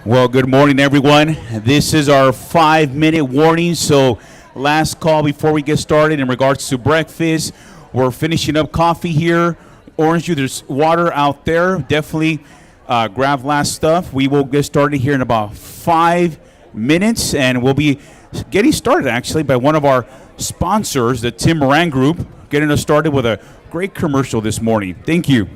Well, good morning, everyone. This is our 5-minute warning. So, last call before we get started in regards to breakfast. We're finishing up coffee here. Orange juice, there's water out there. Definitely grab last stuff. We will get started here in about 5 minutes, and we'll be getting started actually by one of our sponsors, the Tim Moran Group, getting us started with a great commercial this morning. Thank you.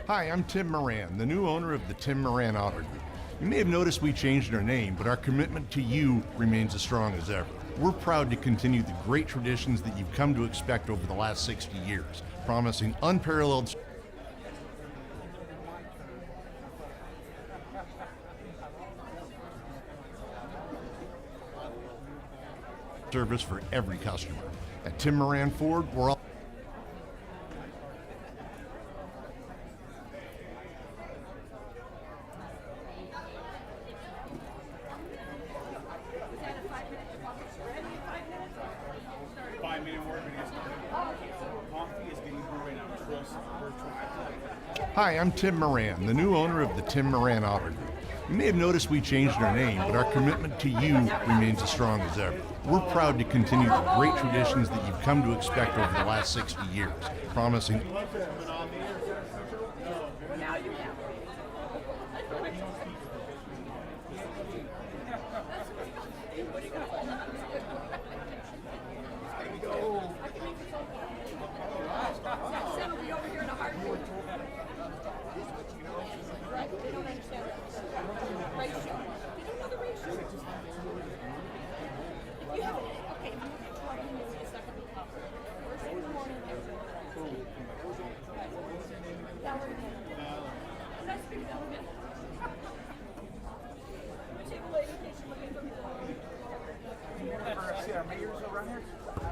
Hi, I'm Tim Moran, the new owner of the Tim Moran Auto Group. You may have noticed we changed our name, but our commitment to you remains as strong as ever. We're proud to continue the great traditions that you've come to expect over the last 60 years, promising unparalleled service for every customer. At Tim Moran Ford, we're all Hi, I'm Tim Moran, the new owner of the Tim Moran Auto Group. You may have noticed we changed our name, but our commitment to you remains as strong as ever. We're proud to continue the great traditions that you've come to expect over the last 60 years, promising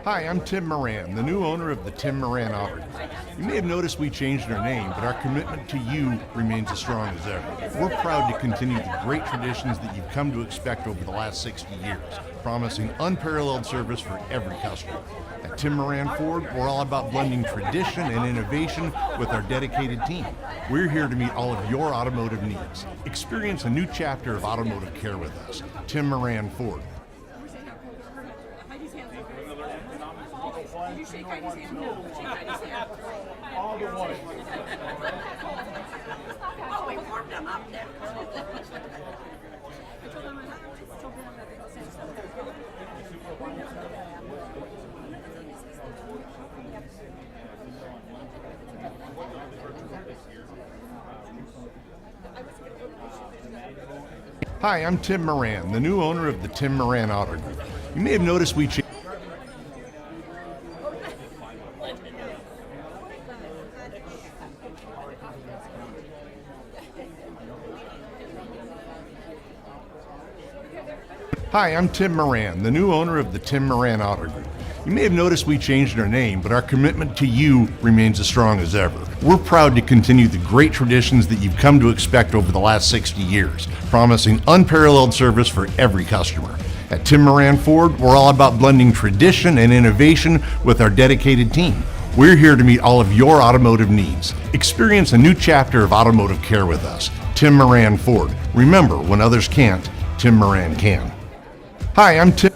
Hi, I'm Tim Moran, the new owner of the Tim Moran Auto Group. You may have noticed we changed our name, but our commitment to you remains as strong as ever. We're proud to continue the great traditions that you've come to expect over the last 60 years, promising unparalleled service for every customer. At Tim Moran Ford, we're all about blending tradition and innovation with our dedicated team. We're here to meet all of your automotive needs. Experience a new chapter of automotive care with us. Tim Moran Ford. Did you shake Heidi's hand? No. Shake Heidi's hand. All the way. Oh, we warmed them up there. I told them that they go say something. Hi, I'm Tim Moran, the new owner of the Tim Moran Auto Group. You may have noticed we changed. Hi, I'm Tim Moran, the new owner of the Tim Moran Auto Group. You may have noticed we changed our name, but our commitment to you remains as strong as ever. We're proud to continue the great traditions that you've come to expect over the last 60 years, promising unparalleled service for every customer. At Tim Moran Ford, we're all about blending tradition and innovation with our dedicated team. We're here to meet all of your automotive needs. Experience a new chapter of automotive care with us. Tim Moran Ford. Remember, when others can't, Tim Moran can. Hi, I'm Tim.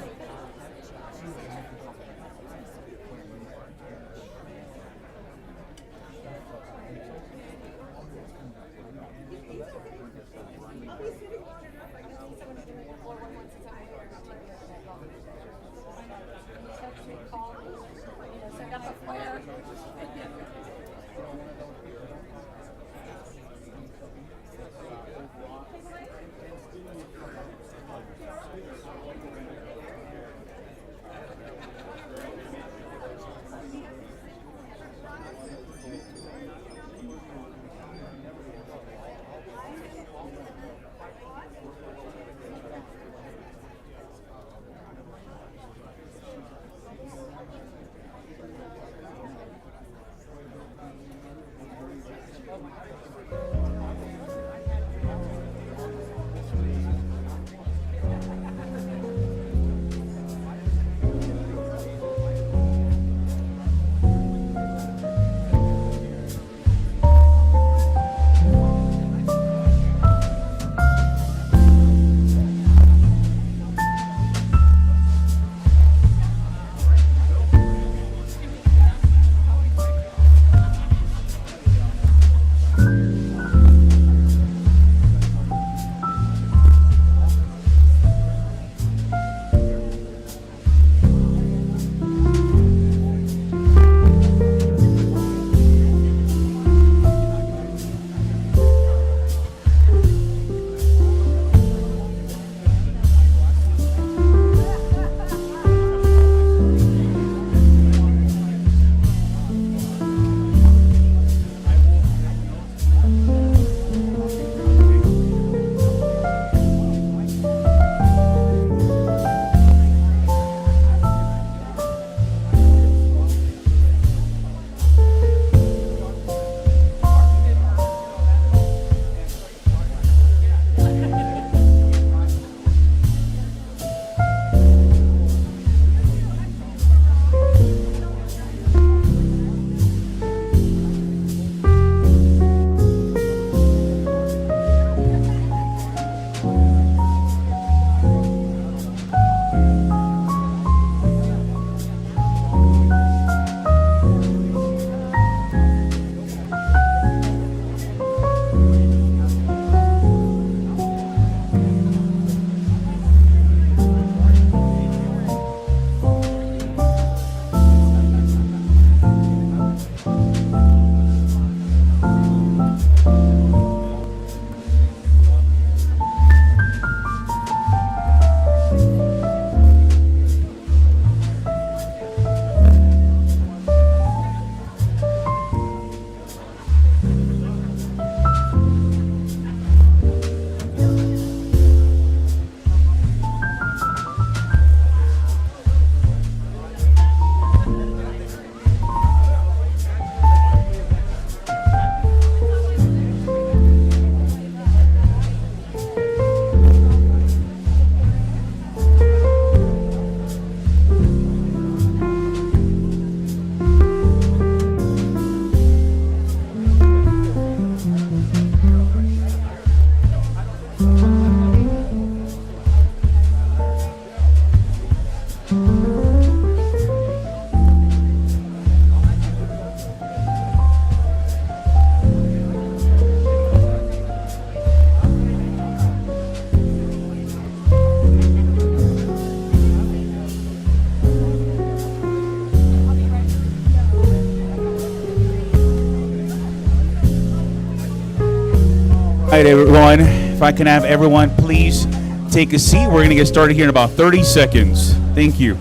right, everyone. If I can have everyone please take a seat. We're going to get started here in about 30 seconds. Thank you.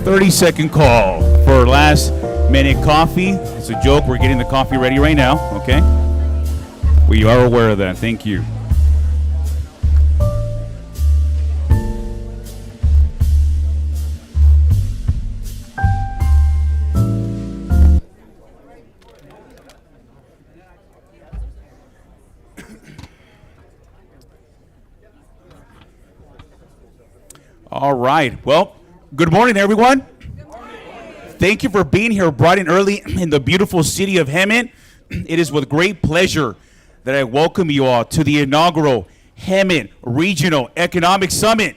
30-second call for last minute coffee. It's a joke. We're getting the coffee ready right now, okay? We are aware of that. Thank you. All right. Well, good morning, everyone. Good morning. Thank you for being here bright and early in the beautiful city of Hemet. It is with great pleasure that I welcome you all to the inaugural Hemet Regional Economic Summit.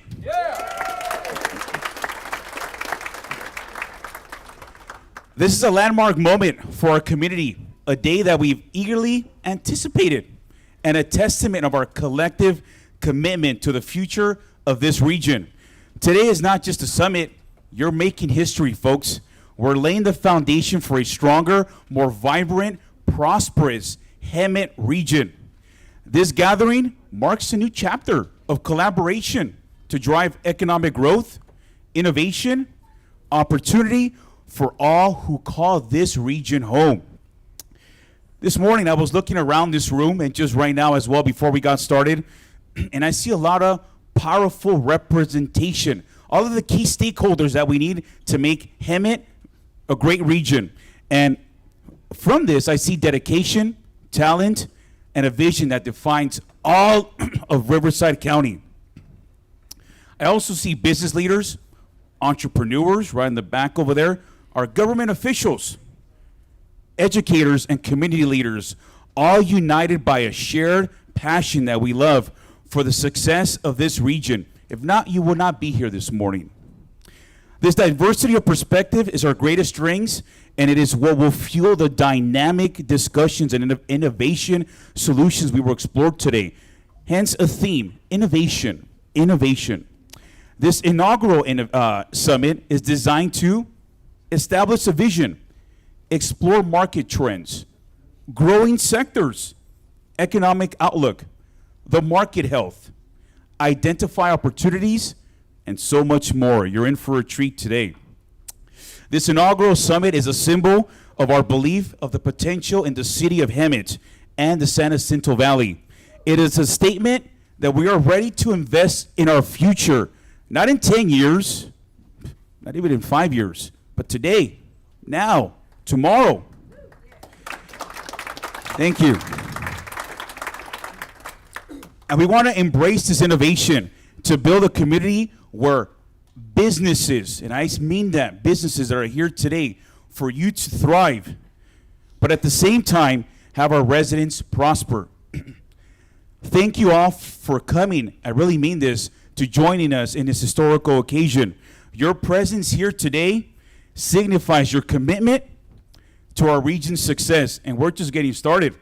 This is a landmark moment for our community, a day that we've eagerly anticipated, and a testament of our collective commitment to the future of this region. Today is not just a summit. You're making history, folks. We're laying the foundation for a stronger, more vibrant, prosperous Hemet region. This gathering marks a new chapter of collaboration to drive economic growth, innovation, opportunity for all who call this region home. This morning, I was looking around this room, and just right now as well before we got started, and I see a lot of powerful representation. All of the key stakeholders that we need to make Hemet a great region. And from this, I see dedication, talent, and a vision that defines all of Riverside County. I also see business leaders, entrepreneurs right in the back over there, our government officials, educators, and community leaders, all united by a shared passion that we love for the success of this region. If not, you will not be here this morning. This diversity of perspective is our greatest strengths, and it is what will fuel the dynamic discussions and innovation solutions we will explore today. Hence a theme, innovation, innovation. This inaugural summit is designed to establish a vision, explore market trends, growing sectors, economic outlook, the market health, identify opportunities, and so much more. You're in for a treat today. This inaugural summit is a symbol of our belief of the potential in the city of Hemet and the San Jacinto Valley. It is a statement that we are ready to invest in our future, not in 10 years, not even in 5 years, but today, now, tomorrow. Thank you. And we want to embrace this innovation to build a community where businesses, and I mean that, businesses that are here today for you to thrive, but at the same time, have our residents prosper. Thank you all for coming, I really mean this, to joining us in this historical occasion. Your presence here today signifies your commitment to our region's success, and we're just getting started.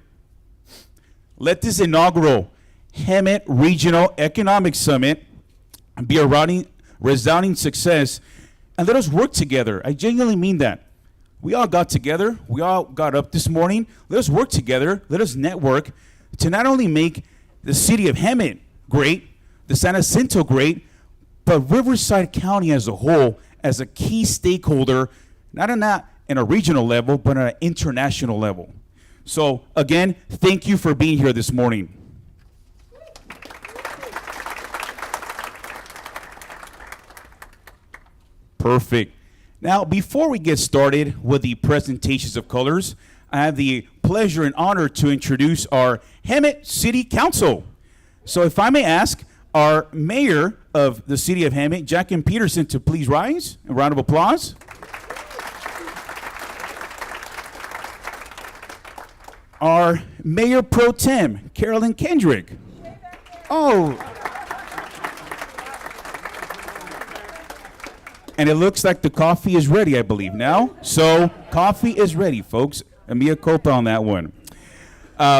Let this inaugural Hemet Regional Economic Summit be a resounding success, and let us work together. I genuinely mean that. We all got together. We all got up this morning. Let us work together. Let us network to not only make the city of Hemet great, the San Jacinto great, but Riverside County as a whole as a key stakeholder, not in a regional level, but on an international level. So again, thank you for being here this morning. Perfect. Now, before we get started with the presentations of colors, I have the pleasure and honor to introduce our Hemet City Council. So if I may ask our mayor of the city of Hemet, Jacqueline Peterson, to please rise. A round of applause. Our mayor pro tem, Carolyn Kendrick. Oh. And it looks like the coffee is ready, I believe, now. So coffee is ready, folks. Mea culpa on that one.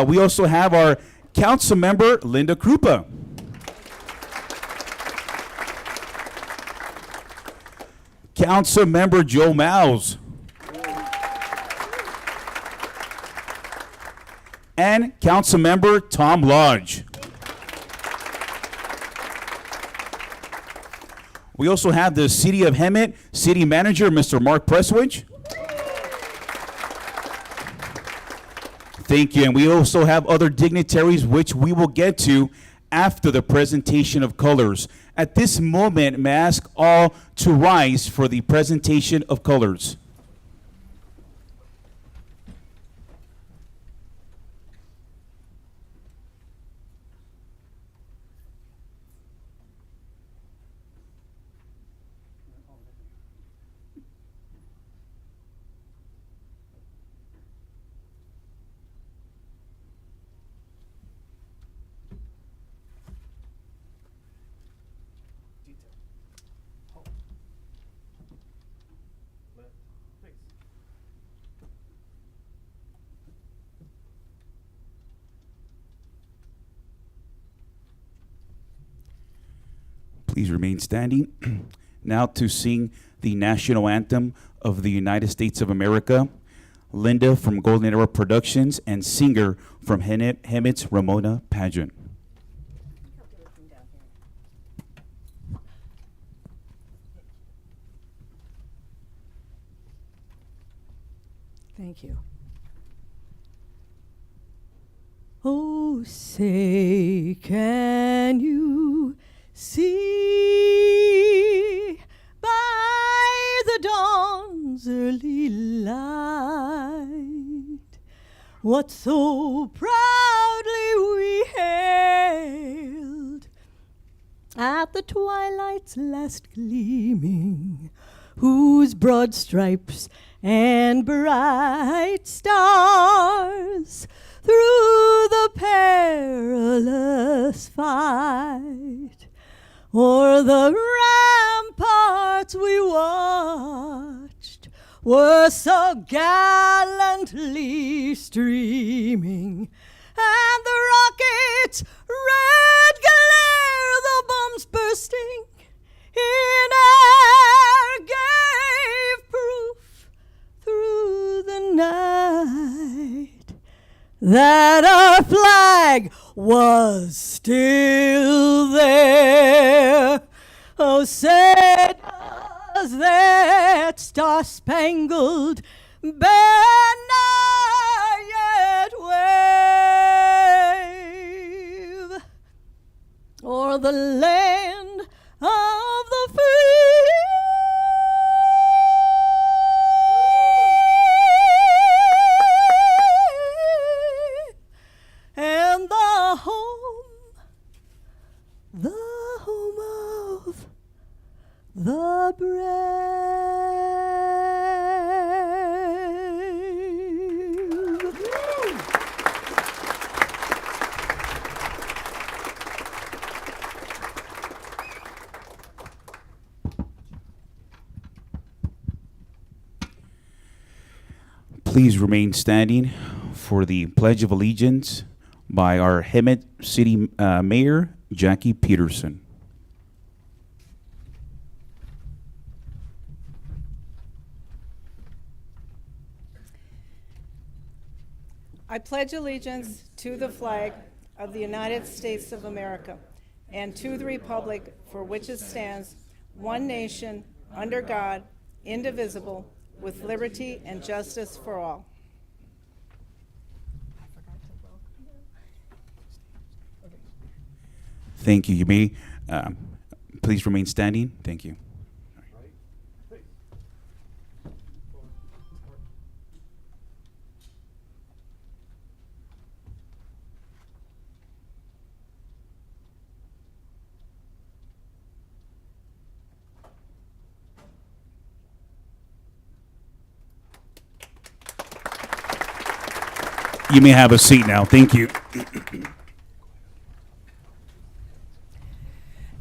We also have our council member, Linda Krupa. Council member Joe Miles. and Councilmember Tom Lodge. We also have the City of Hemet City Manager, Mr. Mark Presswich. Thank you. And we also have other dignitaries, which we will get to after the presentation of colors. At this moment, may I ask all to rise for the presentation of colors. Please remain standing. Now to sing the national anthem of the United States of America, Linda from Golden Era Productions and singer from Hemet's Ramona Pageant. Thank you. Oh, say, can you see by the dawn's early light what so proudly we hailed at the twilight's last gleaming, whose broad stripes and bright stars through the perilous fight o'er the ramparts we watched were so gallantly streaming, and the rocket's red glare, the bombs bursting in air, gave proof through the night that our flag was still there. Oh, say does that star-spangled banner yet wave o'er the land of the free? And the home of the brave. Please remain standing for the Pledge of Allegiance by our Hemet City Mayor, Jackie Peterson. I pledge allegiance to the flag of the United States of America and to the republic for which it stands, one nation, under God, indivisible, with liberty and justice for all. Thank you. You may please remain standing. Thank you. You may have a seat now. Thank you.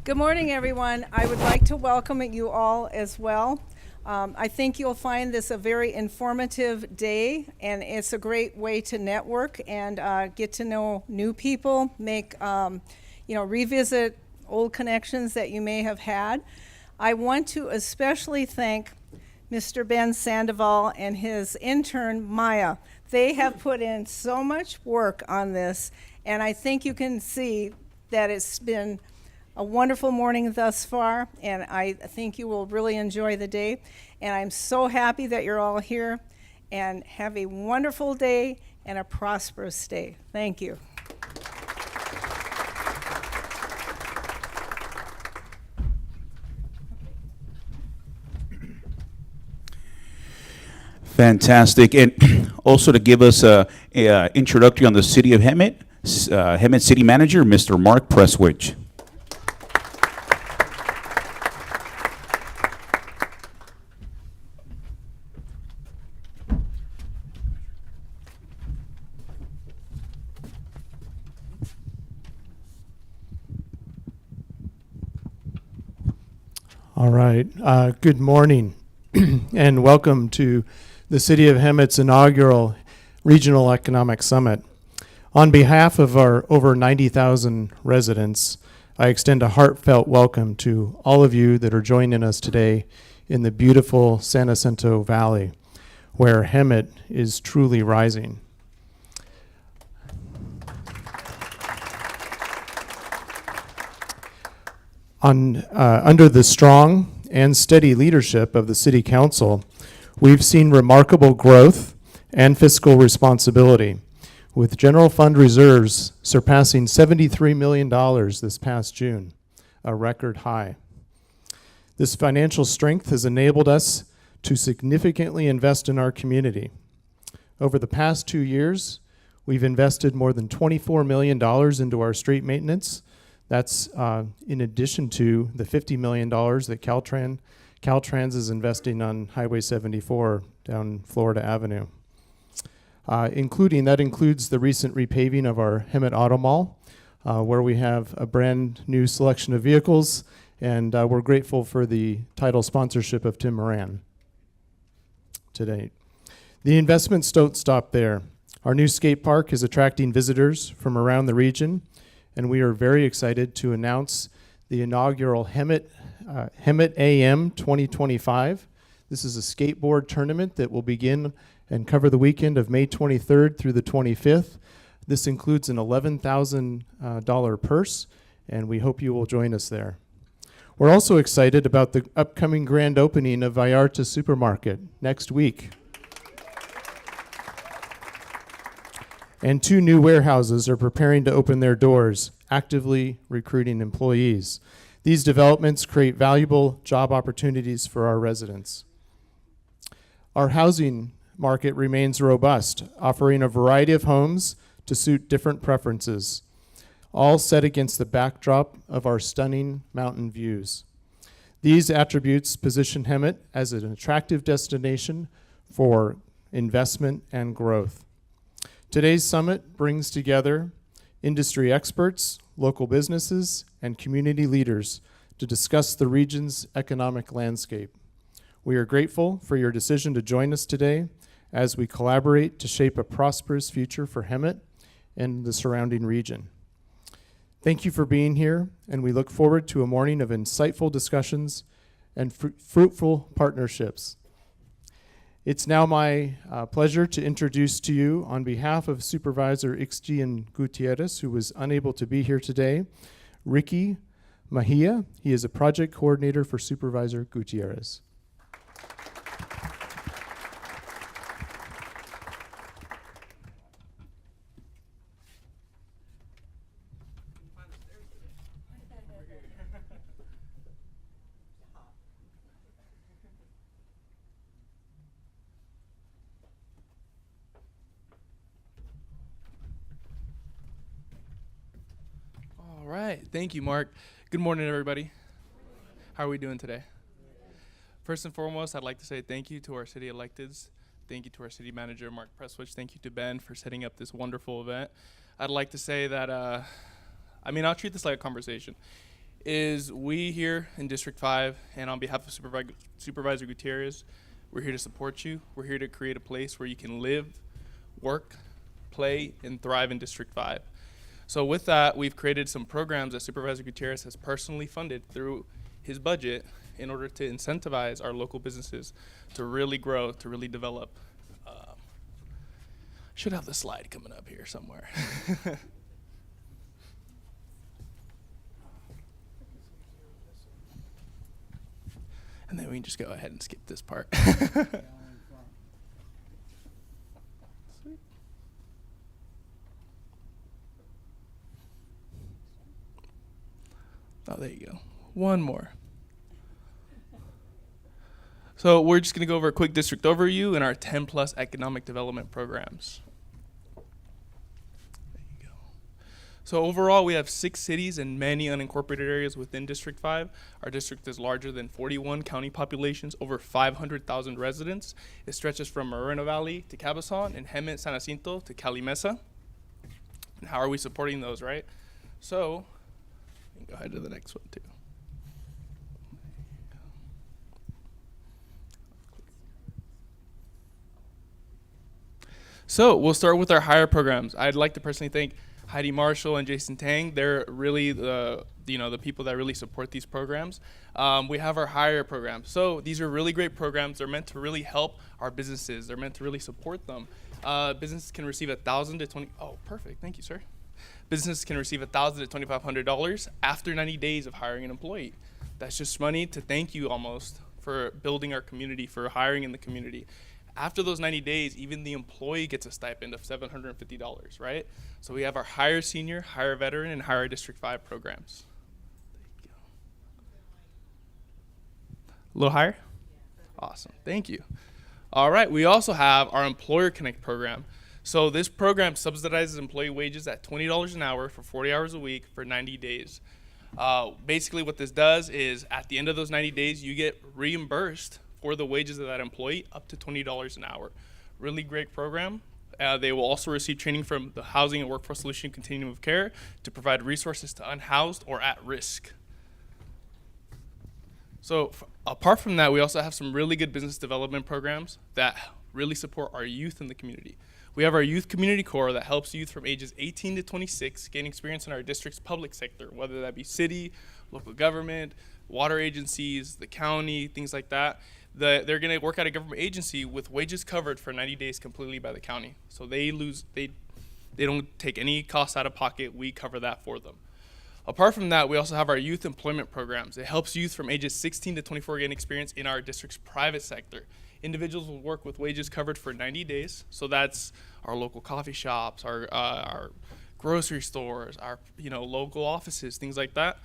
Good morning, everyone. I would like to welcome you all as well. I think you'll find this a very informative day, and it's a great way to network and get to know new people, make, revisit old connections that you may have had. I want to especially thank Mr. Ben Sandoval and his intern, Maya. They have put in so much work on this, and I think you can see that it's been a wonderful morning thus far, and I think you will really enjoy the day. And I'm so happy that you're all here, and have a wonderful day and a prosperous day. Thank you. Fantastic. And also to give us a introductory on the city of Hemet, Hemet City Manager, Mr. Mark Presswich. All right. Good morning and welcome to the City of Hemet's inaugural Regional Economic Summit. On behalf of our over 90,000 residents, I extend a heartfelt welcome to all of you that are joining us today in the beautiful San Jacinto Valley, where Hemet is truly rising. Under the strong and steady leadership of the City Council, we've seen remarkable growth and fiscal responsibility, with general fund reserves surpassing $73 million this past June, a record high. This financial strength has enabled us to significantly invest in our community. Over the past 2 years, we've invested more than $24 million into our street maintenance. That's in addition to the $50 million that Caltrans is investing on Highway 74 down Florida Avenue. That includes the recent repaving of our Hemet Auto Mall, where we have a brand new selection of vehicles, and we're grateful for the title sponsorship of Tim Moran today. The investments don't stop there. Our new skate park is attracting visitors from around the region, and we are very excited to announce the inaugural Hemet AM 2025. This is a skateboard tournament that will begin and cover the weekend of May 23rd through the 25th. This includes an $11,000 purse, and we hope you will join us there. We're also excited about the upcoming grand opening of Vallarta Supermarket next week. And 2 new warehouses are preparing to open their doors, actively recruiting employees. These developments create valuable job opportunities for our residents. Our housing market remains robust, offering a variety of homes to suit different preferences, all set against the backdrop of our stunning mountain views. These attributes position Hemet as an attractive destination for investment and growth. Today's summit brings together industry experts, local businesses, and community leaders to discuss the region's economic landscape. We are grateful for your decision to join us today as we collaborate to shape a prosperous future for Hemet and the surrounding region. Thank you for being here, and we look forward to a morning of insightful discussions and fruitful partnerships. It's now my pleasure to introduce to you, on behalf of Supervisor Ixchian Gutierrez, who was unable to be here today, Ricky Mahia. He is a project coordinator for Supervisor Gutierrez. All right, thank you, Mark. Good morning, everybody. How are we doing today? First and foremost, I'd like to say thank you to our city electeds. Thank you to our city manager, Mark Presswich. Thank you to Ben for setting up this wonderful event. I'd like to say that, I'll treat this like a conversation. We here in District 5, and on behalf of Supervisor Gutierrez, we're here to support you. We're here to create a place where you can live, work, play, and thrive in District 5. So with that, we've created some programs that Supervisor Gutierrez has personally funded through his budget in order to incentivize our local businesses to really grow, to really develop. Should have the slide coming up here somewhere. And then we can just go ahead and skip this part. Sweet. Oh, there you go. One more. So we're just going to go over a quick district overview in our 10 plus economic development programs. There you go. So overall, we have 6 cities and many unincorporated areas within District 5. Our district is larger than 41 county populations, over 500,000 residents. It stretches from Moreno Valley to Cabazon and Hemet, San Jacinto to Cali Mesa. And how are we supporting those, right? So, we can go ahead to the next one too. So we'll start with our hire programs. I'd like to personally thank Heidi Marshall and Jason Tang. They're really the people that really support these programs. We have our hire programs. So these are really great programs. They're meant to really help our businesses. They're meant to really support them. Businesses can receive $1,000 to $20. Oh, perfect. Thank you, sir. Businesses can receive $1,000 to $2,500 after 90 days of hiring an employee. That's just money to thank you almost for building our community, for hiring in the community. After those 90 days, even the employee gets a stipend of $750, right? So we have our Hire Senior, Hire Veteran, and Hire District 5 programs. There you go. A little higher? Awesome, thank you. All right, we also have our Employer Connect program. So this program subsidizes employee wages at $20 an hour for 40 hours a week for 90 days. Basically what this does is at the end of those 90 days, you get reimbursed for the wages of that employee up to $20 an hour. Really great program. They will also receive training from the Housing and Workforce Solution Continuum of Care to provide resources to unhoused or at risk. So apart from that, we also have some really good business development programs that really support our youth in the community. We have our Youth Community Corps that helps youth from ages 18 to 26 gain experience in our district's public sector, whether that be city, local government, water agencies, the county, things like that. They're going to work at a government agency with wages covered for 90 days completely by the county. So they don't take any costs out of pocket. We cover that for them. Apart from that, we also have our youth employment programs. It helps youth from ages 16 to 24 gain experience in our district's private sector. Individuals will work with wages covered for 90 days. So that's our local coffee shops, our grocery stores, our local offices, things like that.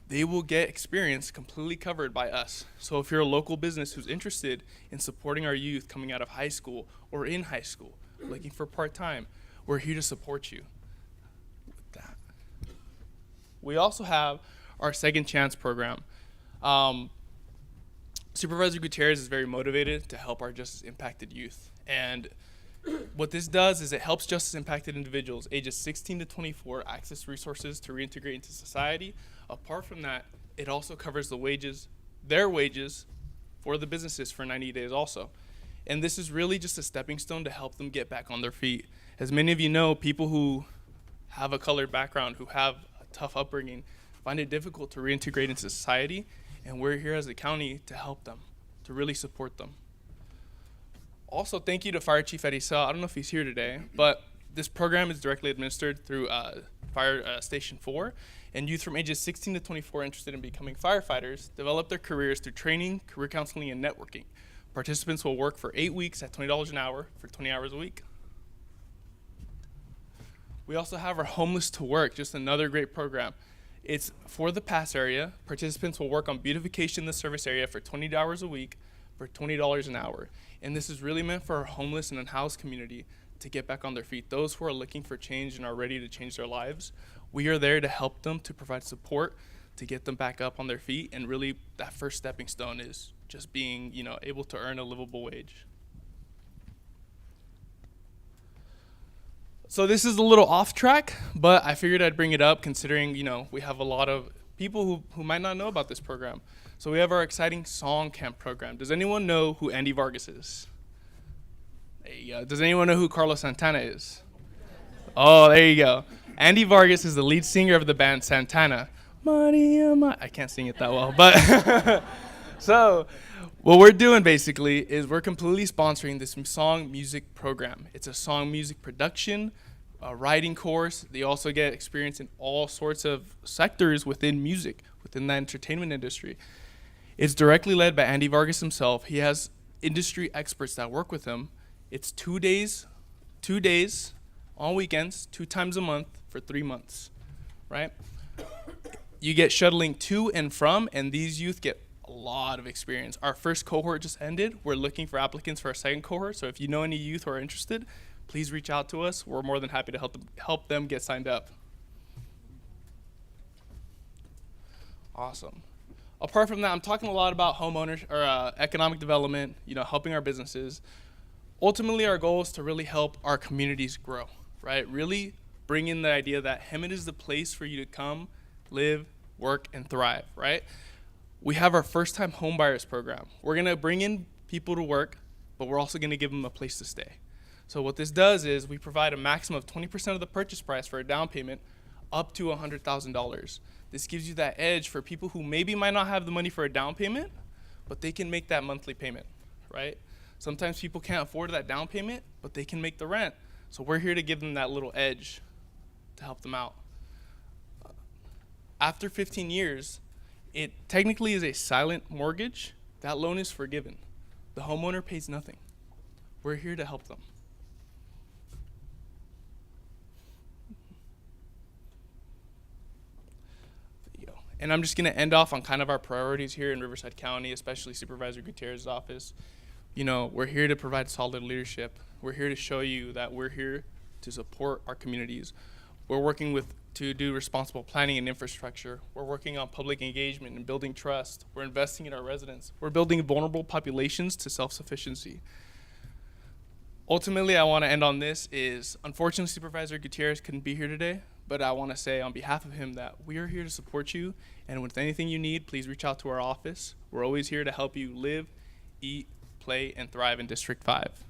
They will get experience completely covered by us. So if you're a local business who's interested in supporting our youth coming out of high school or in high school, looking for part-time, we're here to support you with that. We also have our Second Chance program. Supervisor Gutierrez is very motivated to help our justice impacted youth. And what this does is it helps justice impacted individuals ages 16 to 24 access resources to reintegrate into society. Apart from that, it also covers their wages for the businesses for 90 days also. And this is really just a stepping stone to help them get back on their feet. As many of you know, people who have a colored background, who have a tough upbringing, find it difficult to reintegrate into society. And we're here as a county to help them, to really support them. Also, thank you to Fire Chief Erisel. I don't know if he's here today, but this program is directly administered through Fire Station 4, and youth from ages 16 to 24 interested in becoming firefighters develop their careers through training, career counseling, and networking. Participants will work for 8 weeks at $20 an hour for 20 hours a week. We also have our Homeless to Work, just another great program. It's for the pass area. Participants will work on beautification in the service area for 20 hours a week for $20 an hour. And this is really meant for our homeless and unhoused community to get back on their feet. Those who are looking for change and are ready to change their lives, we are there to help them, to provide support, to get them back up on their feet. And really that first stepping stone is just being, able to earn a livable wage. So this is a little off track, but I figured I'd bring it up considering, we have a lot of people who might not know about this program. So we have our exciting song camp program. Does anyone know who Andy Vargas is? There you go. Does anyone know who Carlos Santana is? Oh, there you go. Andy Vargas is the lead singer of the band Santana. Maria, I can't sing it that well, but so what we're doing basically is we're completely sponsoring this song music program. It's a song music production, a writing course. They also get experience in all sorts of sectors within music, within the entertainment industry. It's directly led by Andy Vargas himself. He has industry experts that work with him. It's 2 days on weekends, 2 times a month for 3 months, right? You get shuttling to and from, and these youth get a lot of experience. Our first cohort just ended. We're looking for applicants for our second cohort. So if you know any youth who are interested, please reach out to us. We're more than happy to help them get signed up. Awesome. Apart from that, I'm talking a lot about homeowners or economic development, helping our businesses. Ultimately, our goal is to really help our communities grow, right? Really bring in the idea that Hemet is the place for you to come, live, work, and thrive, right? We have our first-time homebuyers program. We're gonna bring in people to work, but we're also gonna give them a place to stay. So what this does is we provide a maximum of 20% of the purchase price for a down payment up to $100,000. This gives you that edge for people who maybe might not have the money for a down payment, but they can make that monthly payment, right? Sometimes people can't afford that down payment, but they can make the rent. So we're here to give them that little edge to help them out. After 15 years, it technically is a silent mortgage. That loan is forgiven. The homeowner pays nothing. We're here to help them. And I'm just going to end off on kind of our priorities here in Riverside County, especially Supervisor Gutierrez's office. We're here to provide solid leadership. We're here to show you that we're here to support our communities. We're working to do responsible planning and infrastructure. We're working on public engagement and building trust. We're investing in our residents. We're building vulnerable populations to self-sufficiency. Ultimately, I want to end on this is, unfortunately, Supervisor Gutierrez couldn't be here today, but I want to say on behalf of him that we are here to support you, and with anything you need, please reach out to our office. We're always here to help you live, eat, play, and thrive in District 5.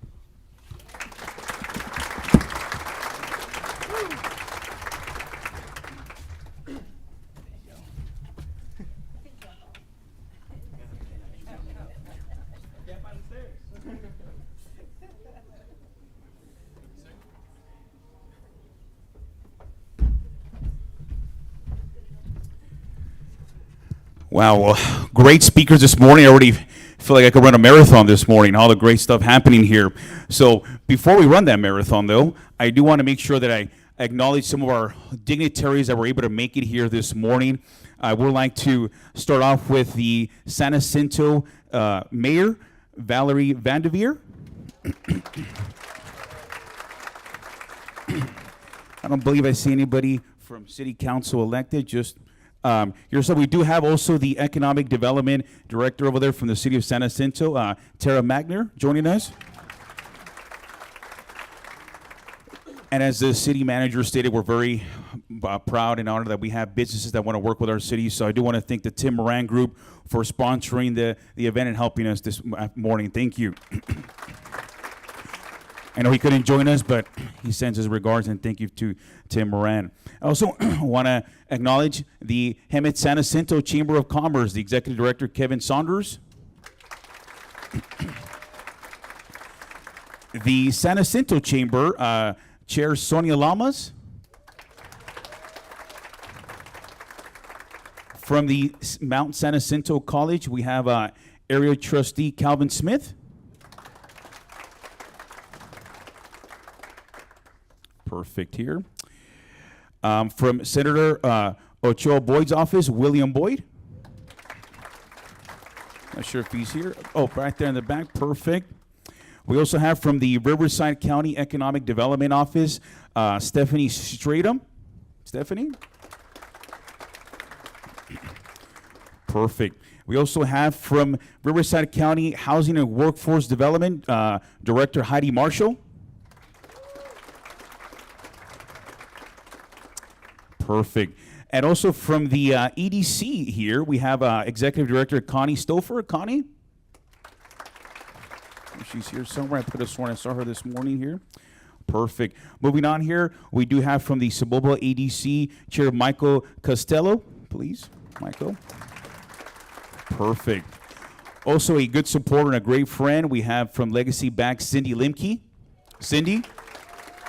Wow, well, great speakers this morning. I already feel like I could run a marathon this morning, all the great stuff happening here. So before we run that marathon, though, I do want to make sure that I acknowledge some of our dignitaries that were able to make it here this morning. I would like to start off with the San Jacinto Mayor, Valerie Vandeveer. I don't believe I see anybody from City Council elected, just yourself. We do have also the Economic Development Director over there from the City of San Jacinto, Tara Magner, joining us. And as the city manager stated, we're very proud and honored that we have businesses that want to work with our city. So I do want to thank the Tim Moran Group for sponsoring the event and helping us this morning. Thank you. I know he couldn't join us, but he sends his regards and thank you to Tim Moran. I also want to acknowledge the Hemet San Jacinto Chamber of Commerce, the Executive Director, Kevin Saunders. The San Jacinto Chamber, Chair Sonia Lamas. From the Mount San Jacinto College, we have Area Trustee Calvin Smith. Perfect here. From Senator Ochoa Boyd's office, William Boyd. Not sure if he's here. Oh, right there in the back. Perfect. We also have from the Riverside County Economic Development Office, Stephanie Stratum. Stephanie? Perfect. We also have from Riverside County Housing and Workforce Development, Director Heidi Marshall. Perfect. And also from the EDC here, we have Executive Director Connie Stouffer. Connie? She's here somewhere. I could have sworn I saw her this morning here. Perfect. Moving on here, we do have from the Soboba EDC Chair Michael Costello. please, Michael. Perfect. Also, a good supporter and a great friend we have from Legacy back, Cindy Limke. Cindy,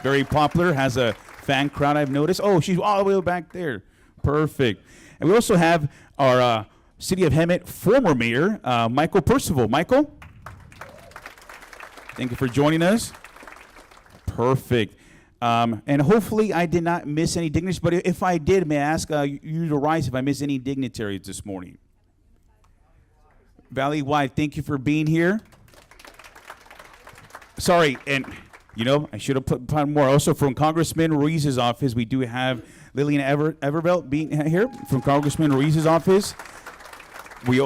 very popular, has a fan crowd I've noticed. Oh, she's all the way back there. Perfect. And we also have our City of Hemet former mayor, Michael Percival. Michael, thank you for joining us. Perfect. And hopefully I did not miss any dignitaries, but if I did, may I ask you to rise if I miss any dignitaries this morning? Valley-wide, thank you for being here. Sorry, and I should have put more. Also from Congressman Ruiz's office, we do have Lillian Evervelt being here from Congressman Ruiz's office. We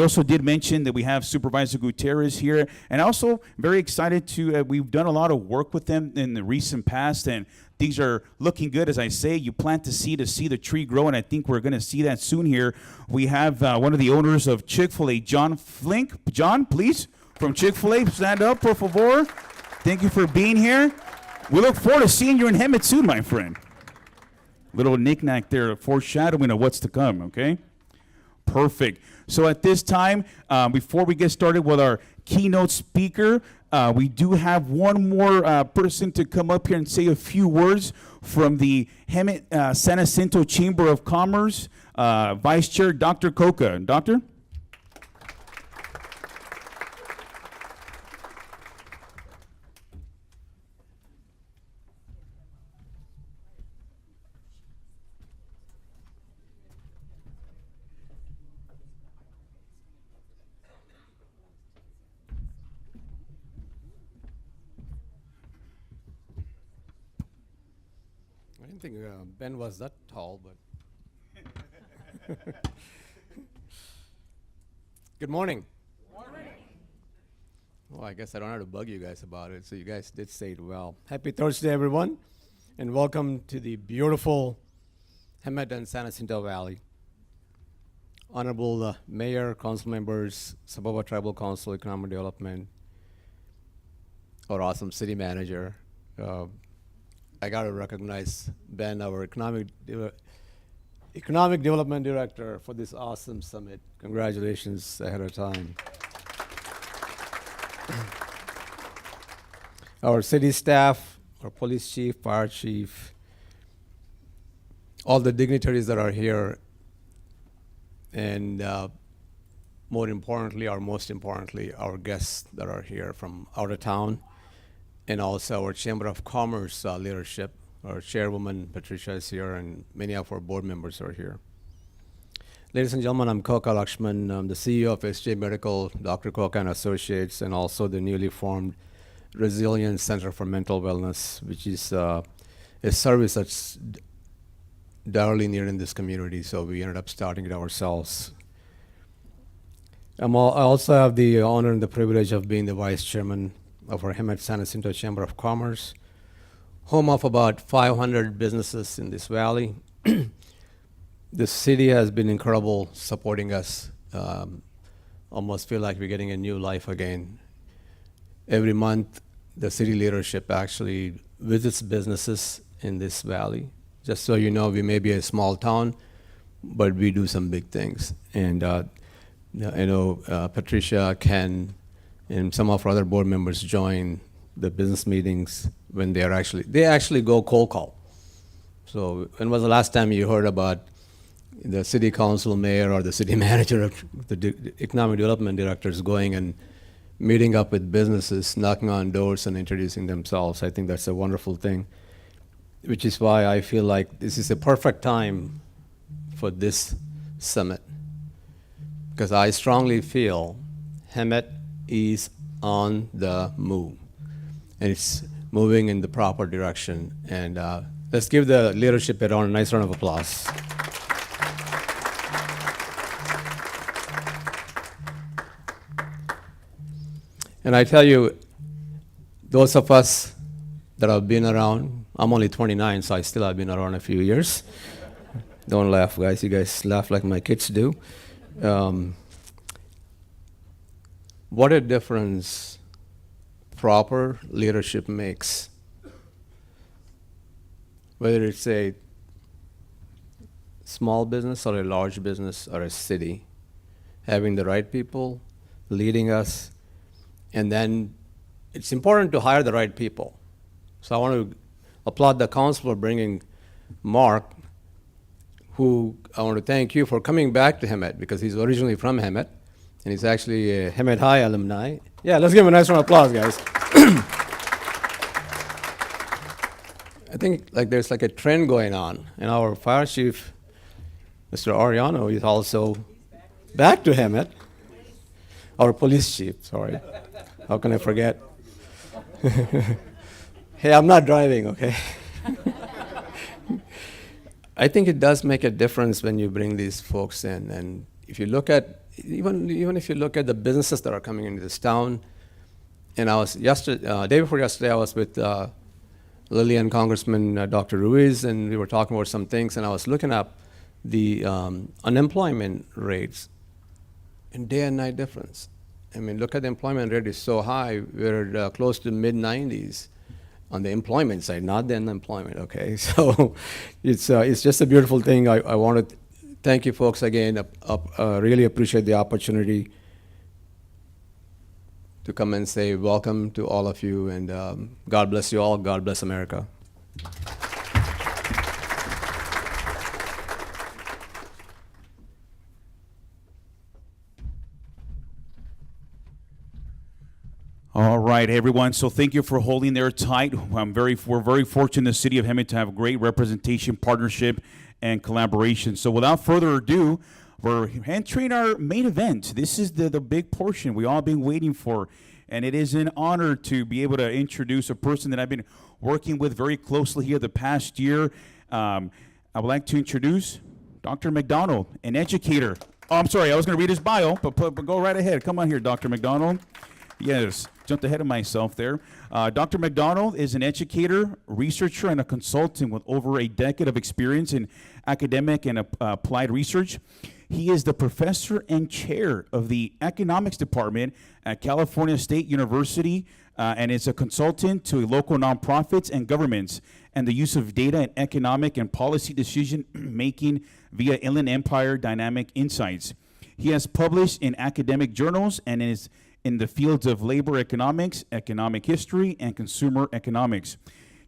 also did mention that we have Supervisor Gutierrez here, and also very excited to, we've done a lot of work with them in the recent past, and things are looking good. As I say, you plant the seed to see the tree grow, and I think we're going to see that soon here. We have one of the owners of Chick-fil-A, John Flink. John, please, from Chick-fil-A, stand up, por favor. Thank you for being here. We look forward to seeing you in Hemet soon, my friend. Little knick-knack there, foreshadowing of what's to come, okay? Perfect. So at this time, before we get started with our keynote speaker, we do have one more person to come up here and say a few words from the Hemet San Jacinto Chamber of Commerce, Vice Chair Dr. Coca. Doctor? I didn't think Ben was that tall, but. Good morning. Well, I guess I don't have to bug you guys about it, so you guys did say it well. Happy Thursday, everyone, and welcome to the beautiful Hemet and San Jacinto Valley. Honorable Mayor, Council members, Sababa Tribal Council, Economic Development, our awesome City Manager. I got to recognize Ben, our Economic Development Director, for this awesome summit. Congratulations ahead of time. Our city staff, our police chief, fire chief, all the dignitaries that are here, and most importantly, our guests that are here from out of town, and also our Chamber of Commerce leadership. Our chairwoman, Patricia, is here, and many of our board members are here. Ladies and gentlemen, I'm Koka Lakshman. I'm the CEO of SJ Medical, Dr. Koka and Associates, and also the newly formed Resilience Center for Mental Wellness, which is a service that's direly needed in this community, so we ended up starting it ourselves. I also have the honor and the privilege of being the vice chairman of our Hemet San Jacinto Chamber of Commerce, home of about 500 businesses in this valley. The city has been incredible supporting us. Almost feel like we're getting a new life again. Every month, the city leadership actually visits businesses in this valley. Just so you know, we may be a small town, but we do some big things. And I know Patricia, Ken, and some of our other board members join the business meetings when they actually go cold call. So when was the last time you heard about the city council, mayor, or the city manager, the economic development directors going and meeting up with businesses, knocking on doors and introducing themselves? I think that's a wonderful thing, which is why I feel like this is a perfect time for this summit, because I strongly feel Hemet is on the move, and it's moving in the proper direction. And let's give the leadership a nice round of applause. And I tell you, those of us that have been around, I'm only 29, so I still have been around a few years. Don't laugh, guys. You guys laugh like my kids do. What a difference proper leadership makes. Whether it's a small business or a large business or a city, having the right people leading us, and then it's important to hire the right people. So I want to applaud the council for bringing Mark, who I want to thank you for coming back to Hemet, because he's originally from Hemet, and he's actually a Hemet High alumni. Yeah, let's give him a nice round of applause, guys. I think there's a trend going on, and our fire chief, Mr. Ariano, is also back to Hemet. Our police chief, sorry. How can I forget? Hey, I'm not driving, okay? I think it does make a difference when you bring these folks in. And if you look at, even if you look at the businesses that are coming into this town, and I was day before yesterday, I was with Lillian Congressman Dr. Ruiz, and we were talking about some things, and I was looking up the unemployment rates, and day and night difference. I mean, look at the employment rate is so high, we're close to mid-90s on the employment side, not the unemployment, okay? So it's just a beautiful thing. I want to thank you folks again. Really appreciate the opportunity to come and say welcome to all of you, and God bless you all. God bless America. All right, everyone. So thank you for holding there tight. We're very fortunate in the city of Hemet to have great representation, partnership, and collaboration. So without further ado, we're entering our main event. This is the big portion we all been waiting for, and it is an honor to be able to introduce a person that I've been working with very closely here the past year. I would like to introduce Dr. McDonald, an educator. Oh, I'm sorry, I was going to read his bio, but go right ahead. Come on here, Dr. McDonald. Yes, jumped ahead of myself there. Dr. McDonald is an educator, researcher, and a consultant with over a decade of experience in academic and applied research. He is the professor and chair of the economics department at California State University, and is a consultant to local nonprofits and governments and the use of data in economic and policy decision making via Inland Empire Dynamic Insights. He has published in academic journals and is in the fields of labor economics, economic history, and consumer economics.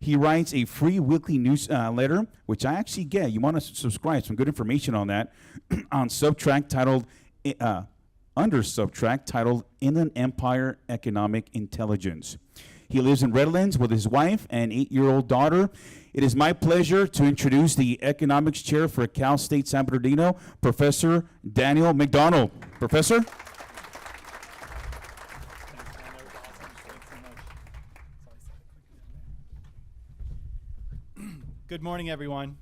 He writes a free weekly newsletter, which I actually get. You want to subscribe, some good information on that, on Subtract titled, under Subtract titled Inland Empire Economic Intelligence. He lives in Redlands with his wife and 8-year-old daughter. It is my pleasure to introduce the economics chair for Cal State San Bernardino, Professor Daniel McDonald. Professor? Good morning, everyone.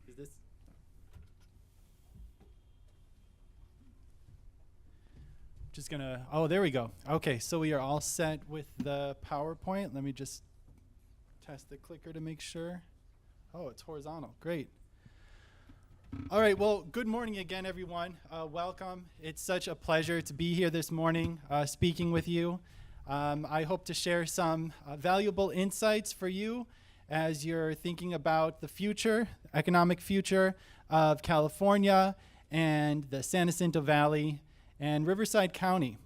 Is this? Just gonna, oh, there we go. Okay, so we are all set with the PowerPoint. Let me just test the clicker to make sure. Oh, it's horizontal, great. All right, well, good morning again, everyone. Welcome. It's such a pleasure to be here this morning speaking with you. I hope to share some valuable insights for you as you're thinking about the future, economic future of California and the San Jacinto Valley and Riverside County.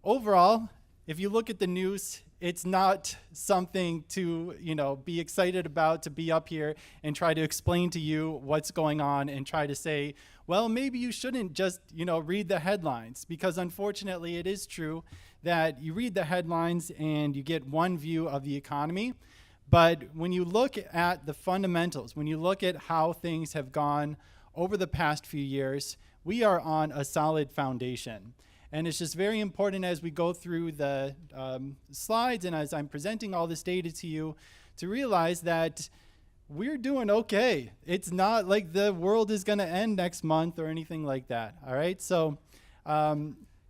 Overall, if you look at the news, it's not something to, be excited about, to be up here and try to explain to you what's going on and try to say, well, maybe you shouldn't just, read the headlines, because unfortunately it is true that you read the headlines and you get one view of the economy. But when you look at the fundamentals, when you look at how things have gone over the past few years, we are on a solid foundation. And it's just very important as we go through the slides and as I'm presenting all this data to you to realize that we're doing okay. It's not like the world is going to end next month or anything like that. All right. So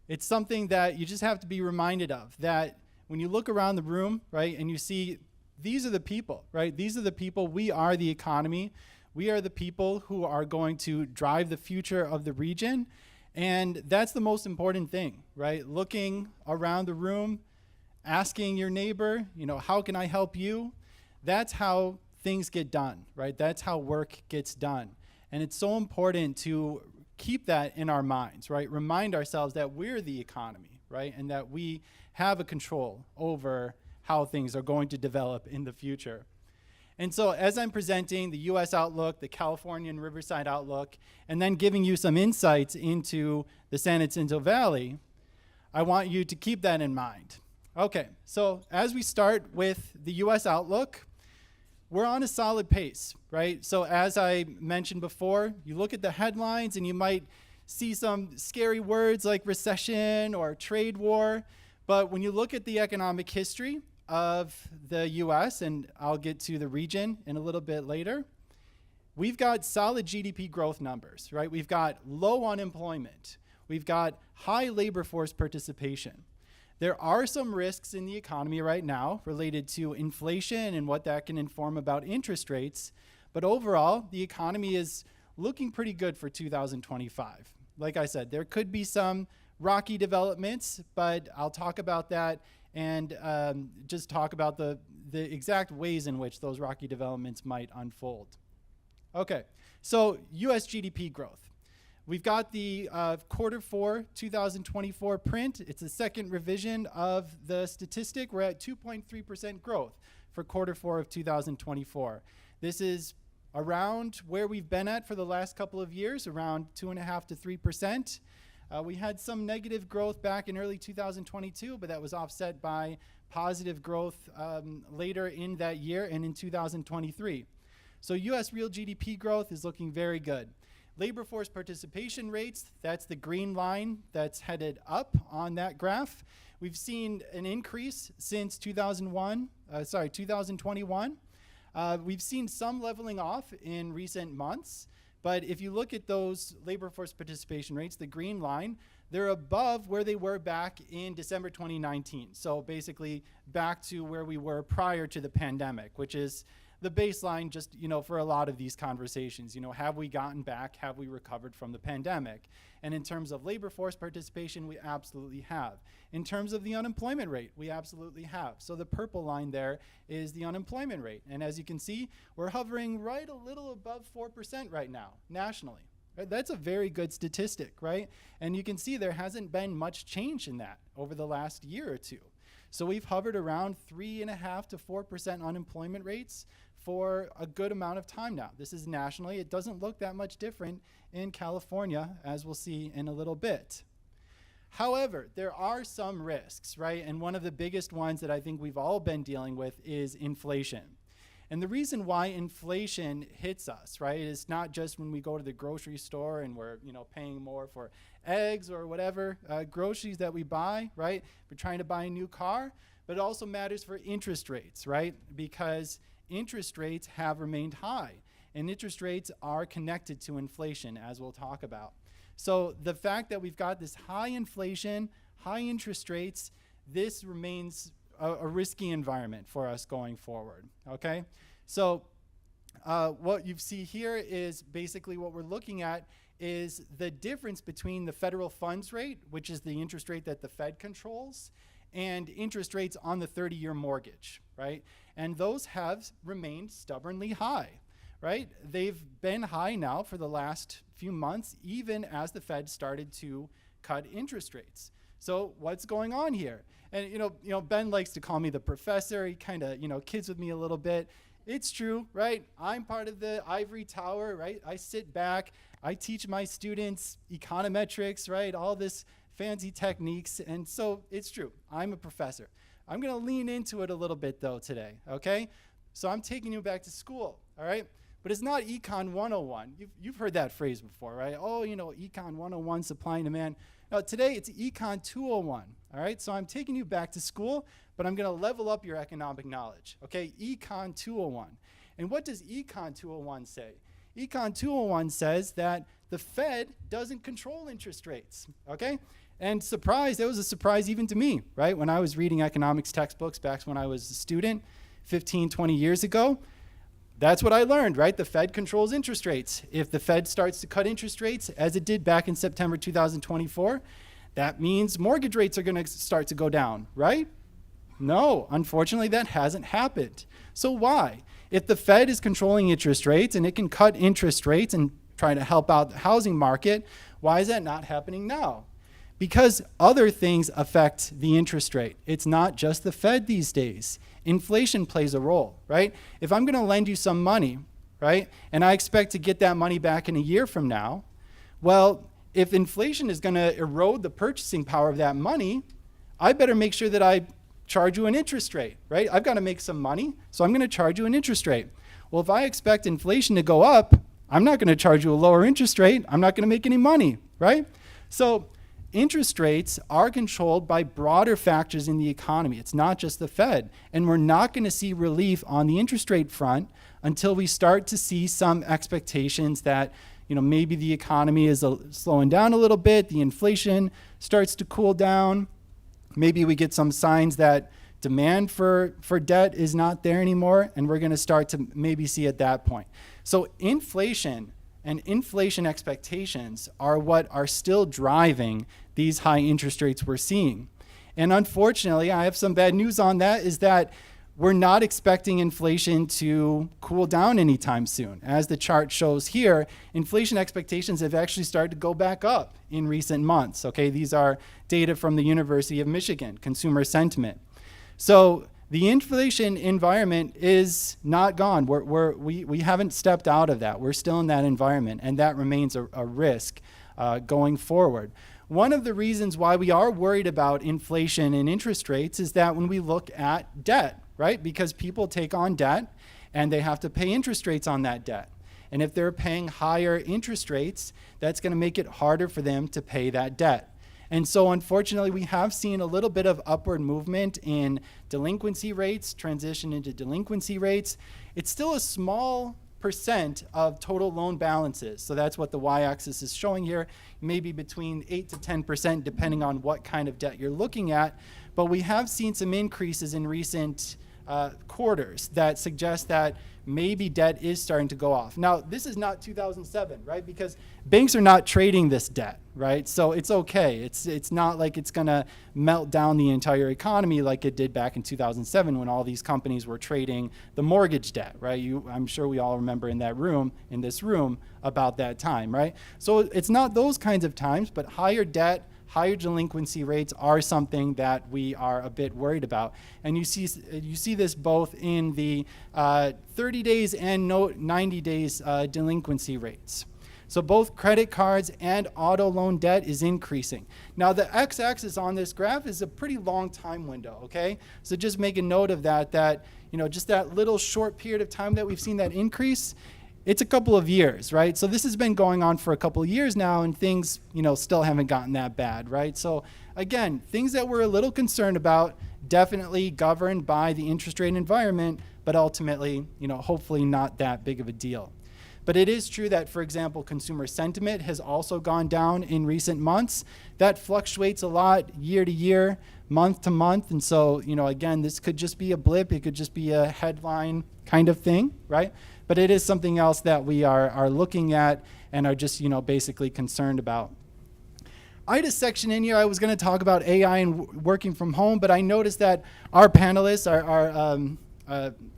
it's something that you just have to be reminded of, that when you look around the room, right, and you see these are the people, right? These are the people. We are the economy. We are the people who are going to drive the future of the region. And that's the most important thing, right? Looking around the room, asking your neighbor, how can I help you? That's how things get done, right? That's how work gets done. And it's so important to keep that in our minds, right? Remind ourselves that we're the economy, right? And that we have a control over how things are going to develop in the future. And so as I'm presenting the US outlook, the California and Riverside outlook, and then giving you some insights into the San Jacinto Valley, I want you to keep that in mind. Okay, so as we start with the US outlook, we're on a solid pace, right? So as I mentioned before, you look at the headlines and you might see some scary words like recession or trade war, but when you look at the economic history of the US, and I'll get to the region in a little bit later, we've got solid GDP growth numbers, right? We've got low unemployment. We've got high labor force participation. There are some risks in the economy right now related to inflation and what that can inform about interest rates, but overall, the economy is looking pretty good for 2025. Like I said, there could be some rocky developments, but I'll talk about that and just talk about the exact ways in which those rocky developments might unfold. Okay, so US GDP growth. We've got the quarter 4 2024 print. It's the second revision of the statistic. We're at 2.3% growth for quarter 4 of 2024. This is around where we've been at for the last couple of years, around 2.5% to 3%. We had some negative growth back in early 2022, but that was offset by positive growth later in that year and in 2023. So US real GDP growth is looking very good. Labor force participation rates, that's the green line that's headed up on that graph. We've seen an increase since 2021. We've seen some leveling off in recent months, but if you look at those labor force participation rates, the green line, they're above where they were back in December 2019. So basically back to where we were prior to the pandemic, which is the baseline just, for a lot of these conversations. Have we gotten back? Have we recovered from the pandemic? And in terms of labor force participation, we absolutely have. In terms of the unemployment rate, we absolutely have. So the purple line there is the unemployment rate. And as you can see, we're hovering right a little above 4% right now, nationally. Right? That's a very good statistic, right? And you can see there hasn't been much change in that over the last year or two. So we've hovered around 3.5% to 4% unemployment rates for a good amount of time now. This is nationally. It doesn't look that much different in California, as we'll see in a little bit. However, there are some risks, right? And one of the biggest ones that I think we've all been dealing with is inflation. And the reason why inflation hits us, right, is not just when we go to the grocery store and we're, paying more for eggs or whatever groceries that we buy, right? We're trying to buy a new car, but it also matters for interest rates, right? Because interest rates have remained high, and interest rates are connected to inflation, as we'll talk about. So the fact that we've got this high inflation, high interest rates, this remains a risky environment for us going forward, okay? So what you see here is basically what we're looking at is the difference between the federal funds rate, which is the interest rate that the Fed controls, and interest rates on the 30-year mortgage, right? And those have remained stubbornly high, right? They've been high now for the last few months, even as the Fed started to cut interest rates. So what's going on here? And Ben likes to call me the professor. He kind of kids with me a little bit. It's true, right? I'm part of the ivory tower, right? I sit back, I teach my students econometrics, right? All this fancy techniques, and so it's true. I'm a professor. I'm going to lean into it a little bit though today, okay? So I'm taking you back to school, all right? But it's not Econ 101. You've heard that phrase before, right? Oh, Econ 101, supply and demand. No, today it's Econ 201, all right? So I'm taking you back to school, but I'm going to level up your economic knowledge, okay? Econ 201. And what does Econ 201 say? Econ 201 says that the Fed doesn't control interest rates, okay? And surprise, that was a surprise even to me, right? When I was reading economics textbooks back when I was a student 15, 20 years ago, that's what I learned, right? The Fed controls interest rates. If the Fed starts to cut interest rates, as it did back in September 2024, that means mortgage rates are going to start to go down, right? No, unfortunately, that hasn't happened. So why? If the Fed is controlling interest rates and it can cut interest rates and try to help out the housing market, why is that not happening now? Because other things affect the interest rate. It's not just the Fed these days. Inflation plays a role, right? If I'm going to lend you some money, right, and I expect to get that money back in a year from now, well, if inflation is going to erode the purchasing power of that money, I better make sure that I charge you an interest rate, right? I've got to make some money, so I'm going to charge you an interest rate. Well, if I expect inflation to go up, I'm not going to charge you a lower interest rate. I'm not going to make any money, right? So interest rates are controlled by broader factors in the economy. It's not just the Fed. And we're not going to see relief on the interest rate front until we start to see some expectations that, maybe the economy is slowing down a little bit, the inflation starts to cool down. Maybe we get some signs that demand for debt is not there anymore, and we're going to start to maybe see at that point. So inflation and inflation expectations are what are still driving these high interest rates we're seeing. And unfortunately, I have some bad news on that, is that we're not expecting inflation to cool down anytime soon. As the chart shows here, inflation expectations have actually started to go back up in recent months. Okay, these are data from the University of Michigan, consumer sentiment. So the inflation environment is not gone. We haven't stepped out of that. We're still in that environment, and that remains a risk going forward. One of the reasons why we are worried about inflation and interest rates is that when we look at debt, right? Because people take on debt and they have to pay interest rates on that debt. And if they're paying higher interest rates, that's going to make it harder for them to pay that debt. And so unfortunately, we have seen a little bit of upward movement in delinquency rates, transition into delinquency rates. It's still a small percent of total loan balances. So that's what the y-axis is showing here, maybe between 8 to 10%, depending on what kind of debt you're looking at. But we have seen some increases in recent quarters that suggest that maybe debt is starting to go off. Now, this is not 2007, right? Because banks are not trading this debt, right? So it's okay. It's not like it's going to melt down the entire economy like it did back in 2007 when all these companies were trading the mortgage debt, right? I'm sure we all remember in this room about that time, right? So it's not those kinds of times, but higher debt, higher delinquency rates are something that we are a bit worried about. And you see this both in the 30 days and 90 days delinquency rates. So both credit cards and auto loan debt is increasing. Now the x-axis on this graph is a pretty long time window, okay? So just make a note of that just that little short period of time that we've seen that increase, it's a couple of years, right? So this has been going on for a couple of years now, and things, still haven't gotten that bad, right? So again, things that we're a little concerned about, definitely governed by the interest rate environment, but ultimately, hopefully not that big of a deal. But it is true that, for example, consumer sentiment has also gone down in recent months. That fluctuates a lot year to year, month to month. And so, again, this could just be a blip. It could just be a headline kind of thing, right? But it is something else that we are looking at and are just, basically concerned about. I had a section in here, I was going to talk about AI and working from home, but I noticed that our panelists are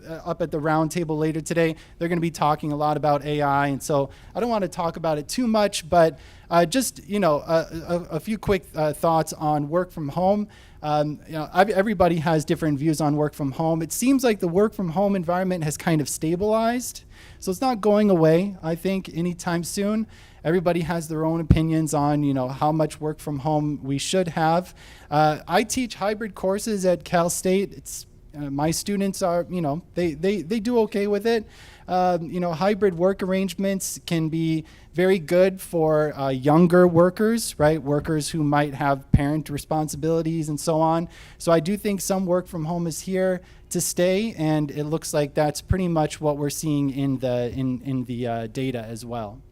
up at the round table later today. They're going to be talking a lot about AI, and so I don't want to talk about it too much, but just a few quick thoughts on work from home. Everybody has different views on work from home. It seems like the work from home environment has kind of stabilized, so it's not going away, I think, anytime soon. Everybody has their own opinions on, how much work from home we should have. I teach hybrid courses at Cal State. It's my students are, they do okay with it. Hybrid work arrangements can be very good for younger workers, right? Workers who might have parent responsibilities and so on. So I do think some work from home is here to stay, and it looks like that's pretty much what we're seeing in the data as well.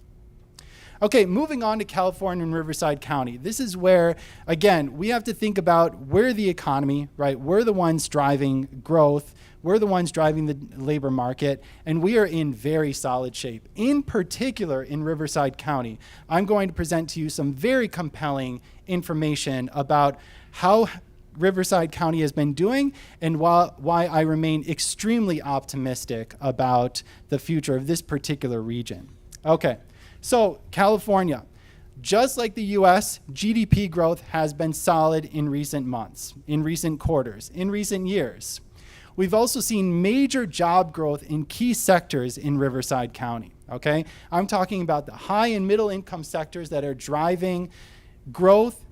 Okay, moving on to California and Riverside County. This is where, again, we have to think about we're the economy, right? We're the ones driving growth. We're the ones driving the labor market, and we are in very solid shape. In particular, in Riverside County, I'm going to present to you some very compelling information about how Riverside County has been doing and why I remain extremely optimistic about the future of this particular region. Okay, so California. Just like the US, GDP growth has been solid in recent months, in recent quarters, in recent years. We've also seen major job growth in key sectors in Riverside County, okay? I'm talking about the high and middle income sectors that are driving growth,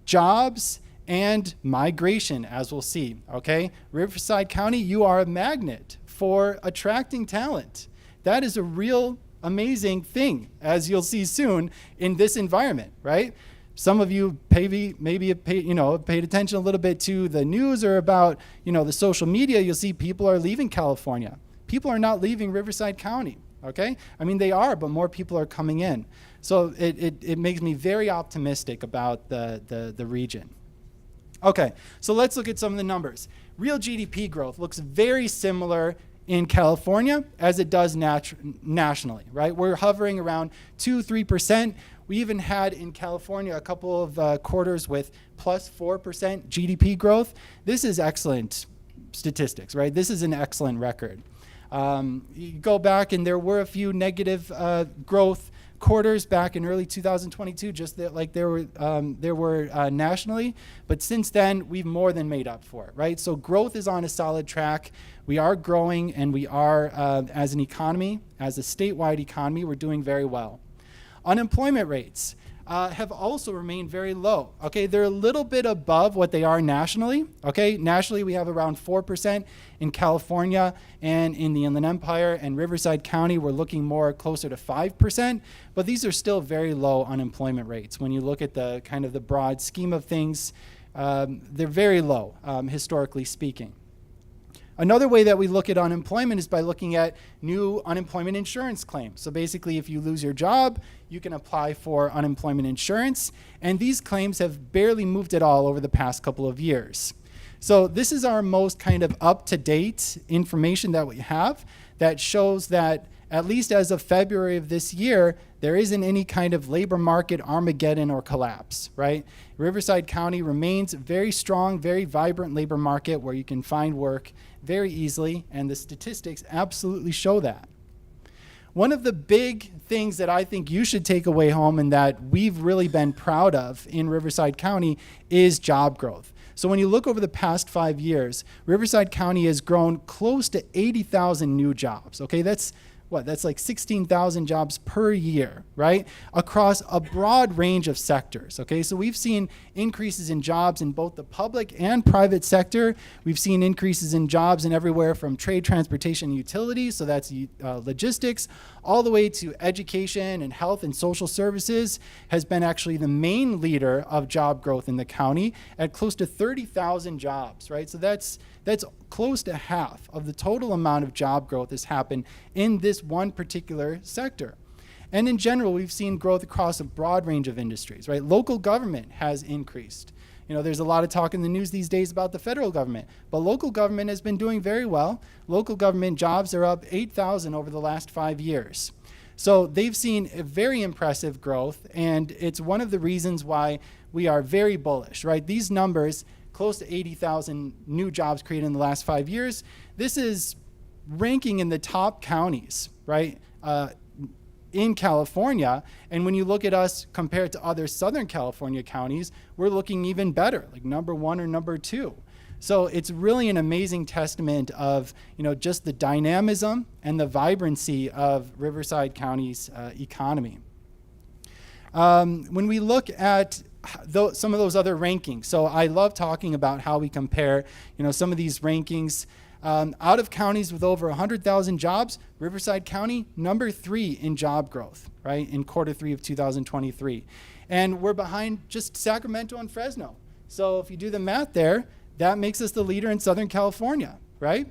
jobs, and migration, as we'll see, okay? Riverside County, you are a magnet for attracting talent. That is a real amazing thing, as you'll see soon in this environment, right? Some of you maybe have paid attention a little bit to the news or about the social media. You'll see people are leaving California. People are not leaving Riverside County, okay? I mean, they are, but more people are coming in. So it makes me very optimistic about the region. Okay, so let's look at some of the numbers. Real GDP growth looks very similar in California as it does nationally, right? We're hovering around 2-3%. We even had in California a couple of quarters with plus 4% GDP growth. This is excellent statistics, right? This is an excellent record. You go back and there were a few negative growth quarters back in early 2022, just like there were nationally. But since then, we've more than made up for it, right? So growth is on a solid track. We are growing, and we are, as an economy, as a statewide economy, we're doing very well. Unemployment rates have also remained very low. Okay, they're a little bit above what they are nationally. Okay, nationally we have around 4% in California and in the Inland Empire and Riverside County we're looking more closer to 5%, but these are still very low unemployment rates. When you look at the kind of the broad scheme of things, they're very low, historically speaking. Another way that we look at unemployment is by looking at new unemployment insurance claims. So basically, if you lose your job, you can apply for unemployment insurance. And these claims have barely moved at all over the past couple of years. So this is our most kind of up-to-date information that we have that shows that at least as of February of this year, there isn't any kind of labor market Armageddon or collapse, right? Riverside County remains a very strong, very vibrant labor market where you can find work very easily, and the statistics absolutely show that. One of the big things that I think you should take away home and that we've really been proud of in Riverside County is job growth. So when you look over the past 5 years, Riverside County has grown close to 80,000 new jobs, okay? That's like 16,000 jobs per year, right? Across a broad range of sectors, okay? So we've seen increases in jobs in both the public and private sector. We've seen increases in jobs in everywhere from trade, transportation, utilities, so that's logistics, all the way to education and health and social services has been actually the main leader of job growth in the county at close to 30,000 jobs, right? So that's close to half of the total amount of job growth has happened in this one particular sector. And in general, we've seen growth across a broad range of industries, right? Local government has increased. There's a lot of talk in the news these days about the federal government, but local government has been doing very well. Local government jobs are up 8,000 over the last 5 years. So they've seen a very impressive growth, and it's one of the reasons why we are very bullish, right? These numbers, close to 80,000 new jobs created in the last 5 years. This is ranking in the top counties, right, in California. And when you look at us compared to other Southern California counties, we're looking even better, like number 1 or number 2. So it's really an amazing testament of, just the dynamism and the vibrancy of Riverside County's economy. When we look at some of those other rankings. So I love talking about how we compare, some of these rankings. Out of counties with over 100,000 jobs, Riverside County, number 3 in job growth, right, in Q3 of 2023. And we're behind just Sacramento and Fresno. So if you do the math there, that makes us the leader in Southern California, right?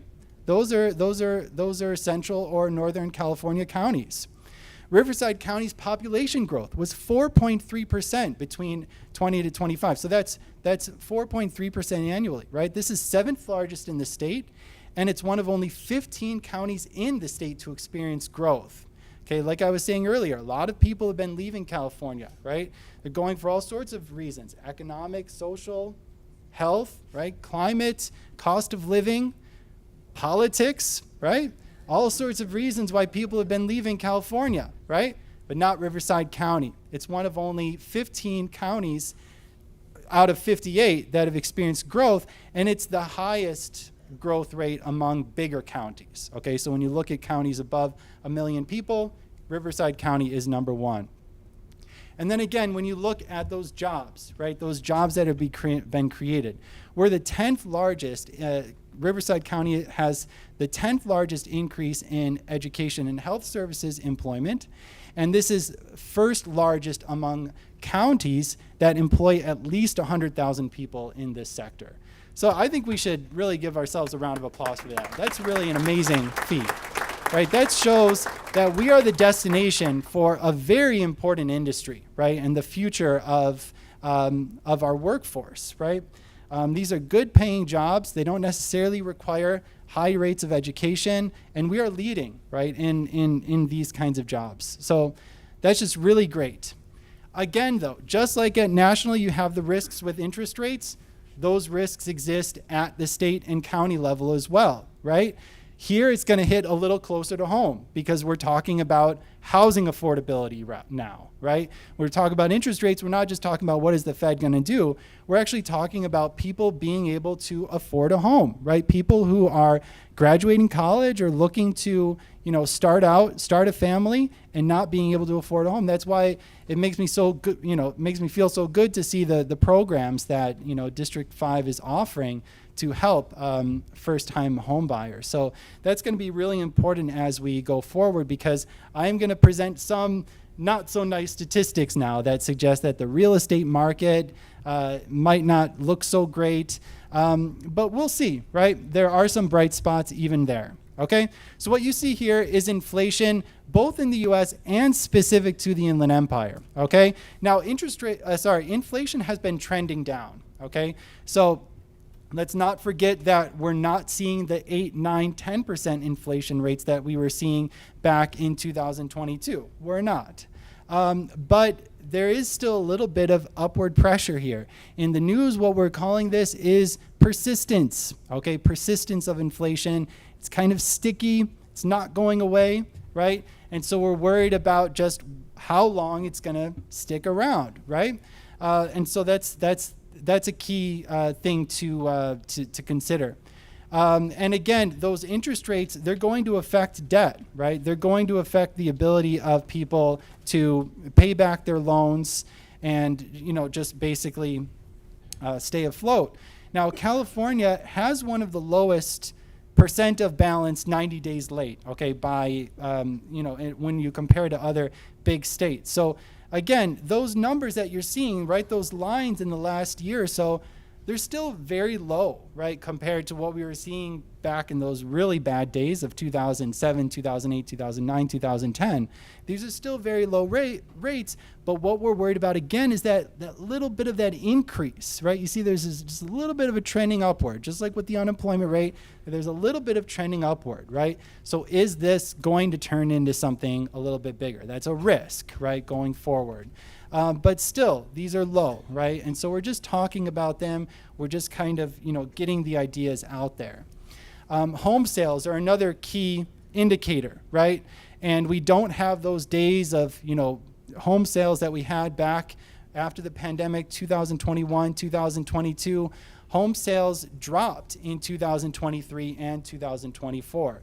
Those are Central or Northern California counties. Riverside County's population growth was 4.3% between 20 to 25. So that's 4.3% annually, right? This is 7th largest in the state, and it's one of only 15 counties in the state to experience growth. Okay, like I was saying earlier, a lot of people have been leaving California, right? They're going for all sorts of reasons, economic, social, health, right? Climate, cost of living, politics, right? All sorts of reasons why people have been leaving California, right? But not Riverside County. It's one of only 15 counties out of 58 that have experienced growth, and it's the highest growth rate among bigger counties. Okay, so when you look at counties above 1 million people, Riverside County is number one. And then again, when you look at those jobs, right, those jobs that have been created, we're the 10th largest. Riverside County has the 10th largest increase in education and health services employment, and this is first largest among counties that employ at least 100,000 people in this sector. So I think we should really give ourselves a round of applause for that. That's really an amazing feat, right? That shows that we are the destination for a very important industry, right? And the future of our workforce, right? These are good paying jobs. They don't necessarily require high rates of education, and we are leading, right, in these kinds of jobs. So that's just really great. Again, though, just like at national, you have the risks with interest rates. Those risks exist at the state and county level as well, right? Here it's going to hit a little closer to home because we're talking about housing affordability now, right? We're talking about interest rates. We're not just talking about what is the Fed going to do. We're actually talking about people being able to afford a home, right? People who are graduating college or looking to, start a family and not being able to afford a home. That's why it makes me so good, it makes me feel so good to see the programs that, District 5 is offering to help first-time home buyers. So that's going to be really important as we go forward, because I'm going to present some not so nice statistics now that suggest that the real estate market might not look so great, but we'll see, right? There are some bright spots even there. Okay, so what you see here is inflation both in the U.S. and specific to the Inland Empire. Okay, now inflation has been trending down. Okay, so let's not forget that we're not seeing the 8, 9, 10% inflation rates that we were seeing back in 2022. We're not. But there is still a little bit of upward pressure here. In the news, what we're calling this is persistence. Okay, persistence of inflation. It's kind of sticky. It's not going away, right? And so we're worried about just how long it's going to stick around, right? And so that's a key thing to consider. And again, those interest rates, they're going to affect debt, right? They're going to affect the ability of people to pay back their loans and, just basically stay afloat. Now, California has one of the lowest percent of balance 90 days late, okay, by, when you compare to other big states. So again, those numbers that you're seeing, right, those lines in the last year or so, they're still very low, right, compared to what we were seeing back in those really bad days of 2007, 2008, 2009, 2010. These are still very low rates, but what we're worried about again is that little bit of that increase, right? You see there's just a little bit of a trending upward, just like with the unemployment rate, there's a little bit of trending upward, right? So is this going to turn into something a little bit bigger? That's a risk, right, going forward. But still, these are low, right? And so we're just talking about them. We're just kind of, getting the ideas out there. Home sales are another key indicator, right? And we don't have those days of, home sales that we had back after the pandemic, 2021, 2022. Home sales dropped in 2023 and 2024.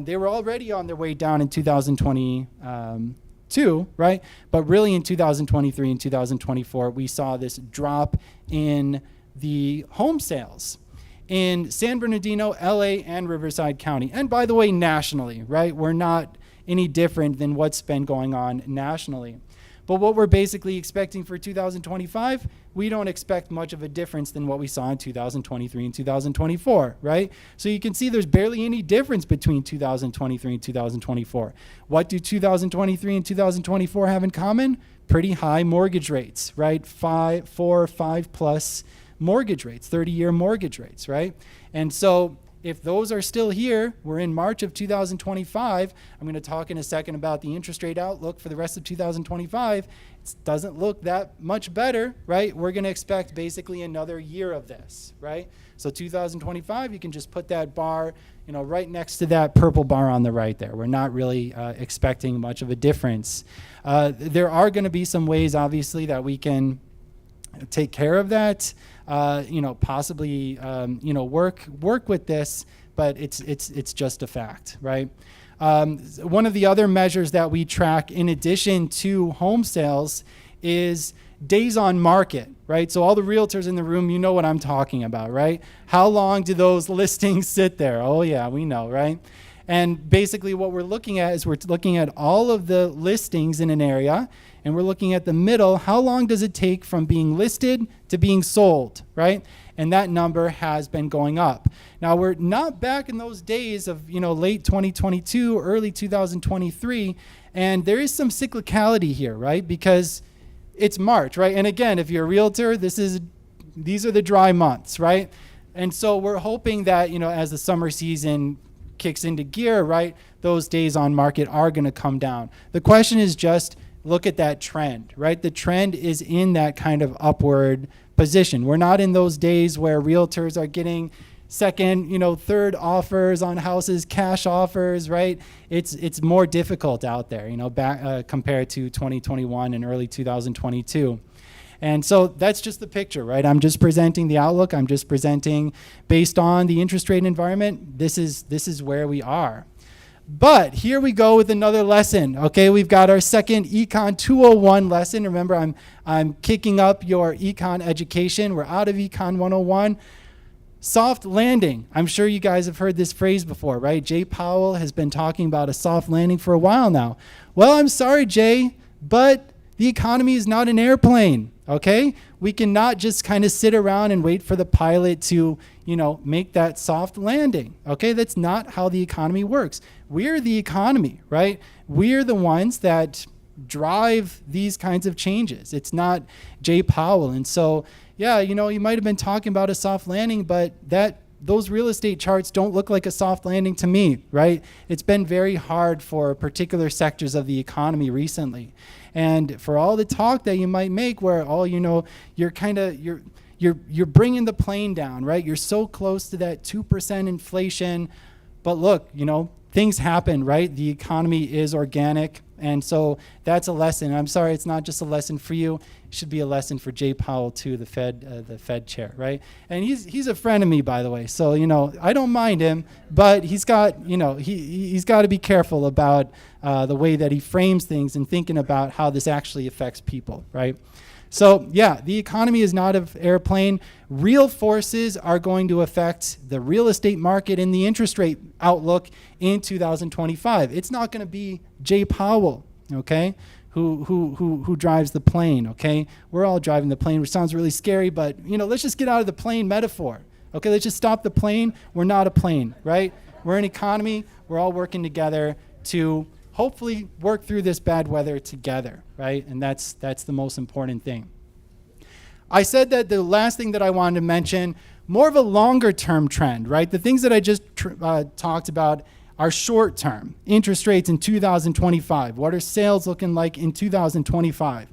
They were already on their way down in 2022, right? But really in 2023 and 2024, we saw this drop in the home sales in San Bernardino, LA, and Riverside County. And by the way, nationally, right? We're not any different than what's been going on nationally. But what we're basically expecting for 2025, we don't expect much of a difference than what we saw in 2023 and 2024, right? So you can see there's barely any difference between 2023 and 2024. What do 2023 and 2024 have in common? Pretty high mortgage rates, right? 4 or 5 plus mortgage rates, 30-year mortgage rates, right? And so If those are still here, we're in March of 2025. I'm going to talk in a second about the interest rate outlook for the rest of 2025. It doesn't look that much better, right? We're going to expect basically another year of this, right? So 2025, you can just put that bar, right next to that purple bar on the right there. We're not really expecting much of a difference. There are going to be some ways, obviously, that we can take care of that. Possibly, work with this, but it's just a fact, right? One of the other measures that we track in addition to home sales is days on market, right? So all the realtors in the room, you know what I'm talking about, right? How long do those listings sit there? Oh yeah, we know, right? And basically what we're looking at is we're looking at all of the listings in an area, and we're looking at the middle. How long does it take from being listed to being sold, right? And that number has been going up. Now, we're not back in those days of, late 2022, early 2023, and there is some cyclicality here, right? Because it's March, right? And again, if you're a realtor, these are the dry months, right? And so we're hoping that, as the summer season kicks into gear, right, those days on market are going to come down. The question is just look at that trend, right? The trend is in that kind of upward position. We're not in those days where realtors are getting second, third offers on houses, cash offers, right? It's more difficult out there, back compared to 2021 and early 2022. And so that's just the picture, right? I'm just presenting the outlook. I'm just presenting based on the interest rate environment. This is where we are. But here we go with another lesson. Okay, we've got our second Econ 201 lesson. Remember, I'm kicking up your Econ education. We're out of Econ 101. Soft landing. I'm sure you guys have heard this phrase before, right? Jay Powell has been talking about a soft landing for a while now. Well, I'm sorry, Jay, but the economy is not an airplane, okay? We cannot just kind of sit around and wait for the pilot to, make that soft landing, okay? That's not how the economy works. We're the economy, right? We're the ones that drive these kinds of changes. It's not Jay Powell. And so, yeah, you might have been talking about a soft landing, but those real estate charts don't look like a soft landing to me, right? It's been very hard for particular sectors of the economy recently. And for all the talk that you might make where, you're bringing the plane down, right? You're so close to that 2% inflation. But look, things happen, right? The economy is organic. And so that's a lesson. I'm sorry, it's not just a lesson for you. It should be a lesson for Jay Powell too, the Fed chair, right? And he's a friend of me, by the way. So, I don't mind him, but he's got, he's got to be careful about the way that he frames things and thinking about how this actually affects people, right? So, yeah, the economy is not an airplane. Real forces are going to affect the real estate market and the interest rate outlook in 2025. It's not going to be Jay Powell, okay, who drives the plane, okay? We're all driving the plane, which sounds really scary, but, let's just get out of the plane metaphor, okay? Let's just stop the plane. We're not a plane, right? We're an economy. We're all working together to hopefully work through this bad weather together, right? And that's the most important thing. I said that the last thing that I wanted to mention, more of a longer term trend, right? The things that I just talked about are short term. Interest rates in 2025. What are sales looking like in 2025?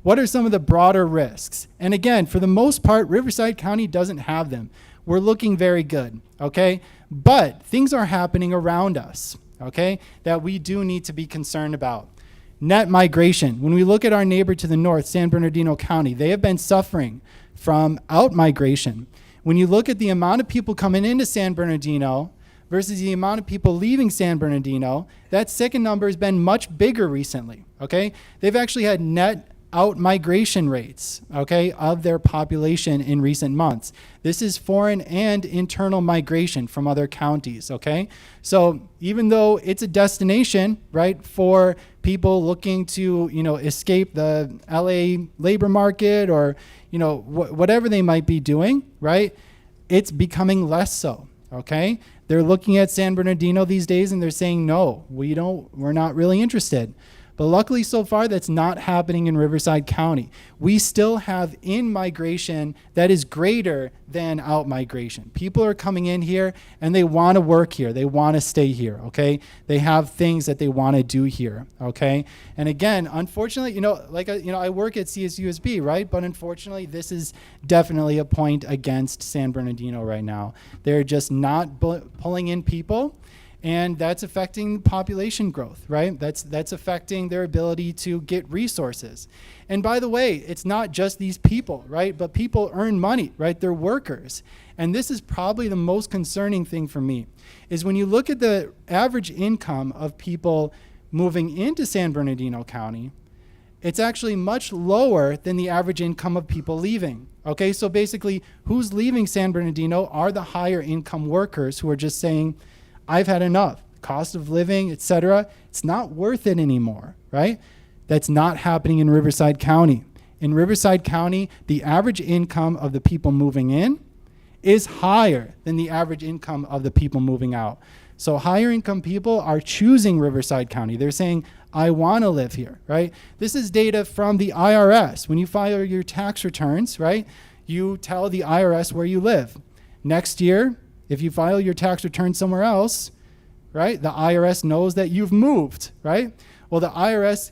What are some of the broader risks? And again, for the most part, Riverside County doesn't have them. We're looking very good, okay? But things are happening around us, okay, that we do need to be concerned about. Net migration. When we look at our neighbor to the north, San Bernardino County, they have been suffering from out-migration. When you look at the amount of people coming into San Bernardino versus the amount of people leaving San Bernardino, that second number has been much bigger recently, okay? They've actually had net out-migration rates, okay, of their population in recent months. This is foreign and internal migration from other counties, okay? So even though it's a destination, right, for people looking to, escape the LA labor market or, whatever they might be doing, right, it's becoming less so, okay? They're looking at San Bernardino these days and they're saying, no, we're not really interested. But luckily so far, that's not happening in Riverside County. We still have in-migration that is greater than out-migration. People are coming in here and they want to work here. They want to stay here, okay? They have things that they want to do here, okay? And again, unfortunately, I work at CSUSB, right? But unfortunately, this is definitely a point against San Bernardino right now. They're just not pulling in people. And that's affecting population growth, right? That's affecting their ability to get resources. And by the way, it's not just these people, right? But people earn money, right? They're workers. And this is probably the most concerning thing for me, is when you look at the average income of people moving into San Bernardino County, it's actually much lower than the average income of people leaving. Okay, so basically, who's leaving San Bernardino are the higher income workers who are just saying, I've had enough. Cost of living, etc. It's not worth it anymore, right? That's not happening in Riverside County. In Riverside County, the average income of the people moving in is higher than the average income of the people moving out. So higher income people are choosing Riverside County. They're saying, I want to live here, right? This is data from the IRS. When you file your tax returns, right, you tell the IRS where you live. Next year, if you file your tax return somewhere else, right, the IRS knows that you've moved, right? Well, the IRS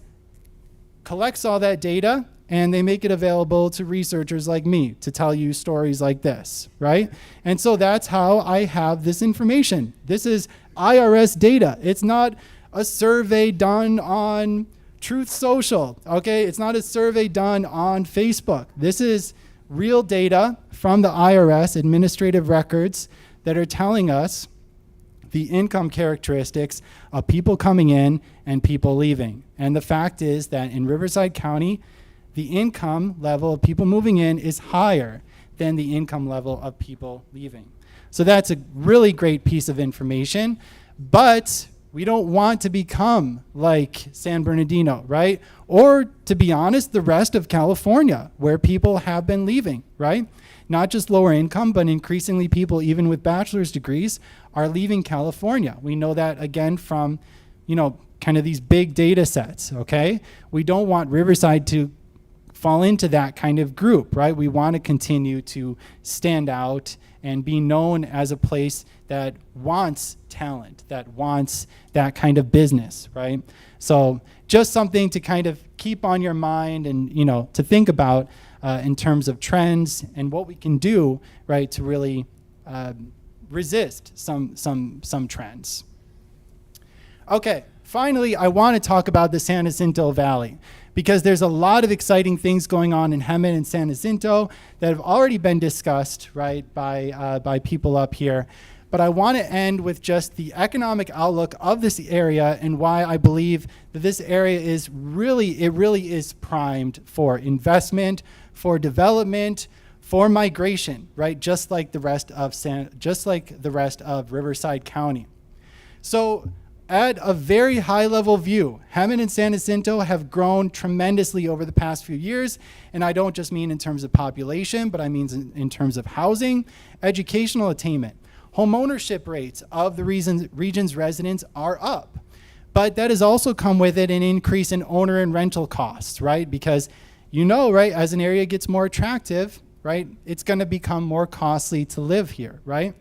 collects all that data and they make it available to researchers like me to tell you stories like this, right? And so that's how I have this information. This is IRS data. It's not a survey done on Truth Social, okay? It's not a survey done on Facebook. This is real data from the IRS administrative records that are telling us the income characteristics of people coming in and people leaving. And the fact is that in Riverside County, the income level of people moving in is higher than the income level of people leaving. So that's a really great piece of information, but we don't want to become like San Bernardino, right? Or to be honest, the rest of California, where people have been leaving, right? Not just lower income, but increasingly people, even with bachelor's degrees, are leaving California. We know that again from, kind of these big data sets, okay? We don't want Riverside to fall into that kind of group, right? We want to continue to stand out and be known as a place that wants talent, that wants that kind of business, right? So just something to kind of keep on your mind and, to think about in terms of trends and what we can do, right, to really resist some trends. Okay, finally, I want to talk about the San Jacinto Valley, because there's a lot of exciting things going on in Hemet and San Jacinto that have already been discussed, right, by people up here. But I want to end with just the economic outlook of this area and why I believe that this area is really is primed for investment, for development, for migration, right? Just like the rest of Riverside County. So at a very high level view, Hemet and San Jacinto have grown tremendously over the past few years. And I don't just mean in terms of population, but I mean in terms of housing, educational attainment. Home ownership rates of the region's residents are up. But that has also come with it an increase in owner and rental costs, right? Because right, as an area gets more attractive, right, it's going to become more costly to live here, right?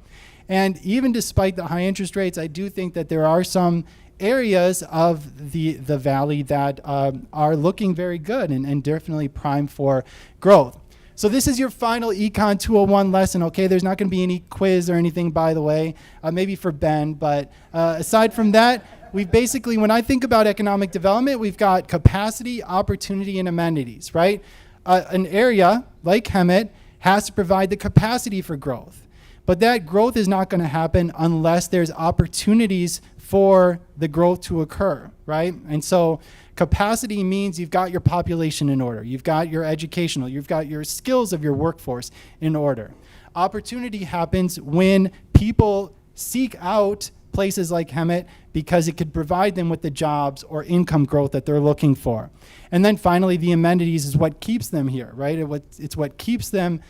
And even despite the high interest rates, I do think that there are some areas of the valley that are looking very good and definitely primed for growth. So this is your final Econ 201 lesson, okay? There's not going to be any quiz or anything, by the way, maybe for Ben. But aside from that, we've basically, when I think about economic development, we've got capacity, opportunity, and amenities, right? An area like Hemet has to provide the capacity for growth. But that growth is not going to happen unless there's opportunities for the growth to occur, right? And so capacity means you've got your population in order. You've got your educational, you've got your skills of your workforce in order. Opportunity happens when people seek out places like Hemet because it could provide them with the jobs or income growth that they're looking for. And then finally, the amenities is what keeps them here, right? It's what keeps them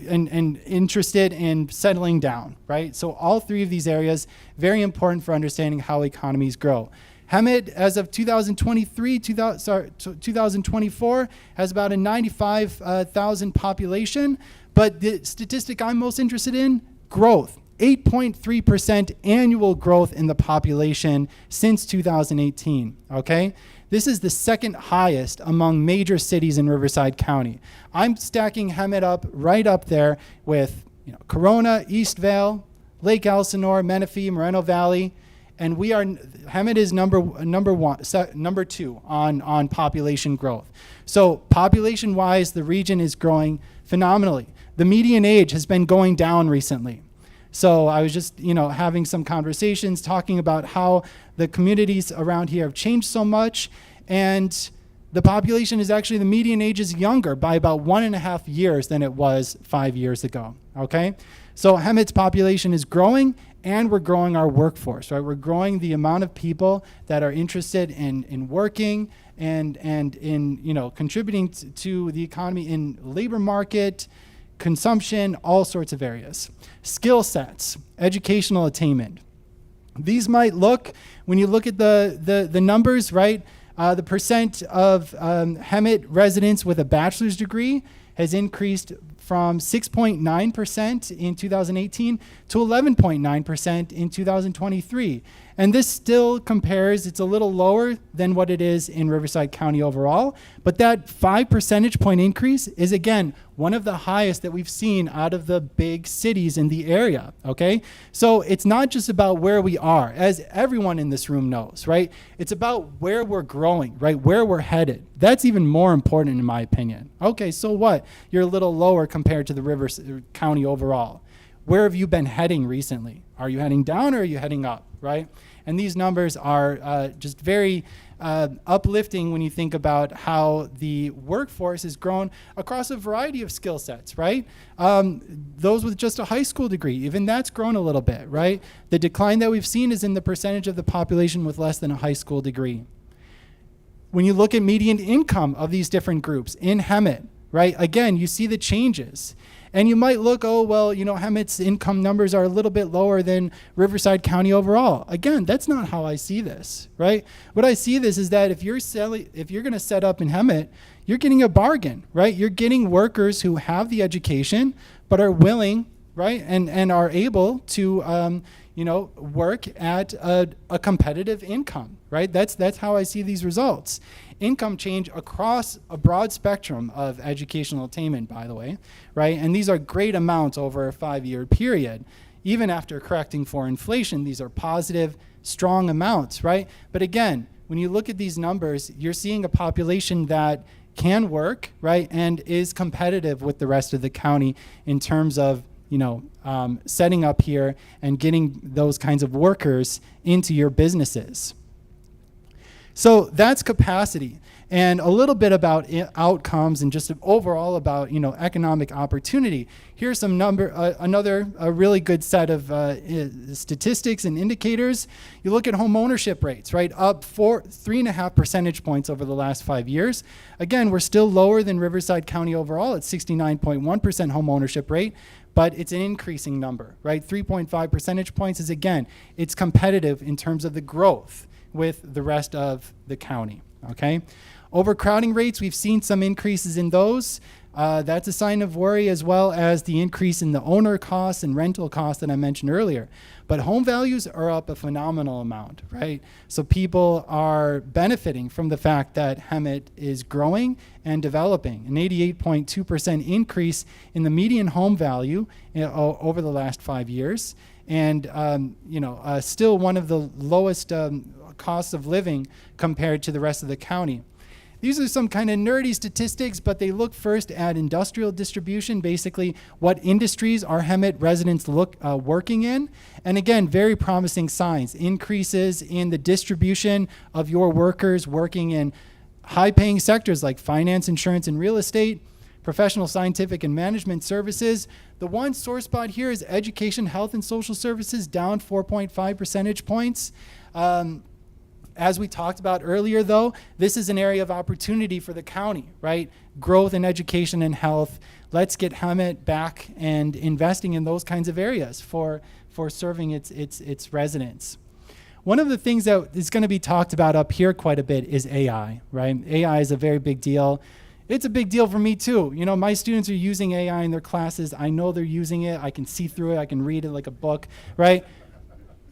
and interested in settling down, right? So all three of these areas, very important for understanding how economies grow. Hemet, as of 2024, has about a 95,000 population. But the statistic I'm most interested in, growth. 8.3% annual growth in the population since 2018, okay? This is the second highest among major cities in Riverside County. I'm stacking Hemet up right up there with Corona, Eastvale, Lake Elsinore, Menifee, Moreno Valley, and Hemet is number two on population growth. So population-wise, the region is growing phenomenally. The median age has been going down recently. So I was just, having some conversations talking about how the communities around here have changed so much, and the population is actually, the median age is younger by about 1.5 years than it was 5 years ago, okay? So Hemet's population is growing, and we're growing our workforce, right? We're growing the amount of people that are interested in working and in, contributing to the economy in labor market, consumption, all sorts of areas. Skill sets, educational attainment. These might look, when you look at the numbers, right? The percent of Hemet residents with a bachelor's degree has increased from 6.9% in 2018 to 11.9% in 2023. And this still compares, it's a little lower than what it is in Riverside County overall, but that 5 percentage point increase is, again, one of the highest that we've seen out of the big cities in the area, okay? So it's not just about where we are, as everyone in this room knows, right? It's about where we're growing, right? Where we're headed. That's even more important in my opinion. Okay, so what? You're a little lower compared to the Riverside County overall. Where have you been heading recently? Are you heading down or are you heading up, right? And these numbers are just very uplifting when you think about how the workforce has grown across a variety of skill sets, right? Those with just a high school degree, even that's grown a little bit, right? The decline that we've seen is in the percentage of the population with less than a high school degree. When you look at median income of these different groups in Hemet, right? Again, you see the changes. And you might look, oh, well, Hemet's income numbers are a little bit lower than Riverside County overall. Again, that's not how I see this, right? What I see this is that if you're going to set up in Hemet, you're getting a bargain, right? You're getting workers who have the education, but are willing, right, and are able to, work at a competitive income, right? That's how I see these results. Income change across a broad spectrum of educational attainment, by the way, right? And these are great amounts over a 5-year period. Even after correcting for inflation, these are positive, strong amounts, right? But again, when you look at these numbers, you're seeing a population that can work, right, and is competitive with the rest of the county in terms of setting up here and getting those kinds of workers into your businesses. So that's capacity, and a little bit about outcomes and just overall about economic opportunity. Here's some another really good set of statistics and indicators. You look at home ownership rates, right, up 3.5 percentage points over the last 5 years. Again, we're still lower than Riverside County overall at 69.1% home ownership rate, but it's an increasing number, right? 3.5 percentage points is, again, it's competitive in terms of the growth with the rest of the county, okay? Overcrowding rates, we've seen some increases in those. That's a sign of worry, as well as the increase in the owner costs and rental costs that I mentioned earlier. But home values are up a phenomenal amount, right? So people are benefiting from the fact that Hemet is growing and developing. An 88.2% increase in the median home value over the last 5 years. And still one of the lowest costs of living compared to the rest of the county. These are some kind of nerdy statistics, but they look first at industrial distribution, basically what industries are Hemet residents working in. And again, very promising signs. Increases in the distribution of your workers working in high-paying sectors like finance, insurance, and real estate, professional, scientific, and management services. The one sore spot here is education, health, and social services, down 4.5 percentage points. As we talked about earlier, though, this is an area of opportunity for the county, right? Growth in education and health. Let's get Hemet back and investing in those kinds of areas for serving its residents. one of the things that is going to be talked about up here quite a bit is AI, right? AI is a very big deal. It's a big deal for me too. You know, my students are using AI in their classes. I know they're using it. I can see through it. I can read it like a book, right?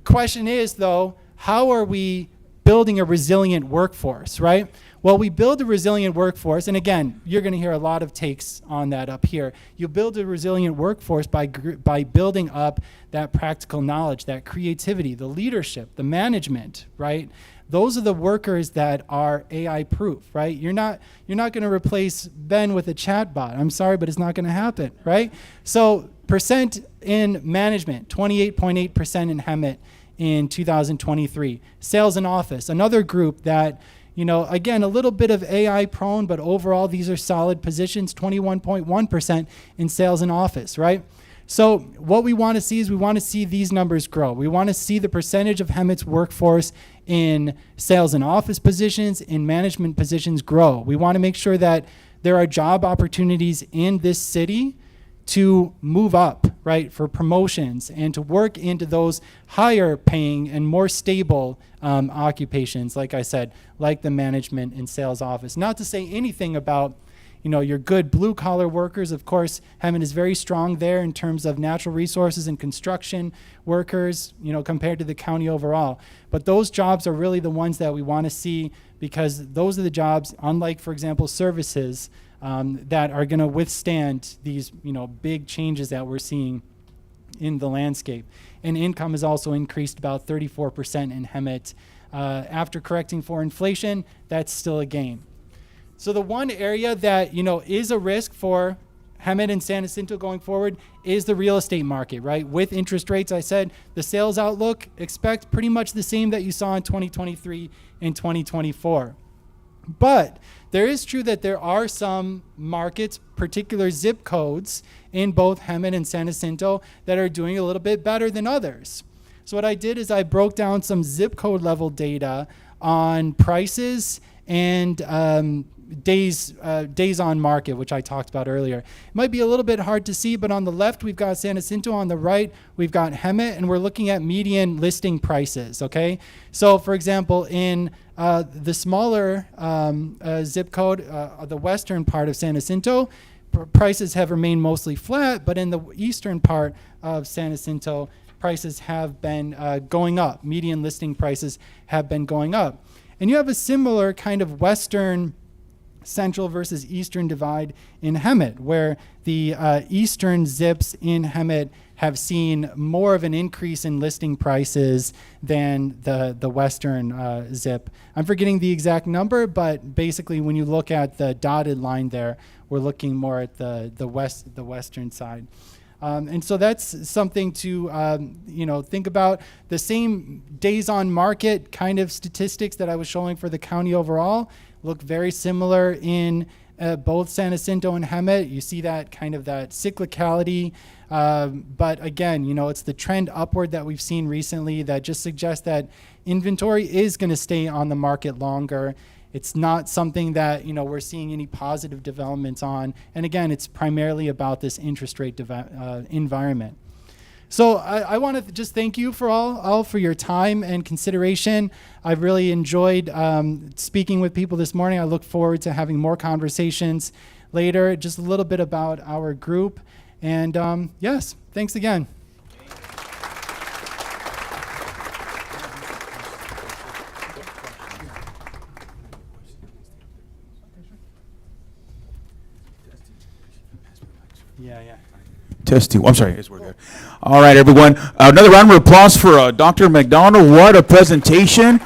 Question is, though, how are we building a resilient workforce, right? Well, we build a resilient workforce, and again, you're going to hear a lot of takes on that up here. You build a resilient workforce by building up that practical knowledge, that creativity, the leadership, the management, right? Those are the workers that are AI proof, right? You're not going to replace Ben with a chatbot. I'm sorry, but it's not going to happen, right? So percent in management, 28.8% in Hemet in 2023. Sales and office, another group that, you know, again, a little bit of AI prone, but overall these are solid positions, 21.1% in sales and office, right? So what we want to see is we want to see these numbers grow. We want to see the percentage of Hemet's workforce in sales and office positions, in management positions grow. We want to make sure that there are job opportunities in this city to move up, right, for promotions and to work into those higher paying and more stable occupations, like I said, like the management and sales office. Not to say anything about, you know, your good blue collar workers. Of course, Hemet is very strong there in terms of natural resources and construction workers, you know, compared to the county overall. But those jobs are really the ones that we want to see, because those are the jobs, unlike, for example, services, that are going to withstand these, you know, big changes that we're seeing in the landscape. And income has also increased about 34% in Hemet. After correcting for inflation, that's still a gain. So the one area that, you know, is a risk for Hemet and San Jacinto going forward is the real estate market, right? With interest rates, I said, the sales outlook, expect pretty much the same that you saw in 2023 and 2024. But there is true that there are some markets, particular zip codes in both Hemet and San Jacinto that are doing a little bit better than others. So what I did is I broke down some zip code level data on prices and days on market, which I talked about earlier. It might be a little bit hard to see, but on the left, we've got San Jacinto. On the right, we've got Hemet, and we're looking at median listing prices, okay? So, for example, in the smaller zip code, the western part of San Jacinto, prices have remained mostly flat, but in the eastern part of San Jacinto, prices have been going up. Median listing prices have been going up. And you have a similar kind of western central versus eastern divide in Hemet, where the eastern zips in Hemet have seen more of an increase in listing prices than the western zip. I'm forgetting the exact number, but basically when you look at the dotted line there, we're looking more at the western side. And so that's something to think about. The same days on market kind of statistics that I was showing for the county overall look very similar in both San Jacinto and Hemet. You see that kind of that cyclicality. But again, it's the trend upward that we've seen recently that just suggests that inventory is going to stay on the market longer. It's not something that we're seeing any positive developments on. And again, it's primarily about this interest rate environment. So I want to just thank you for all for your time and consideration. I've really enjoyed speaking with people this morning. I look forward to having more conversations later. Just a little bit about our group. And yes, thanks again. Yeah. Testing. I'm sorry. Yes, we're good. All right, everyone. Another round of applause for Dr. McDonald. What a presentation.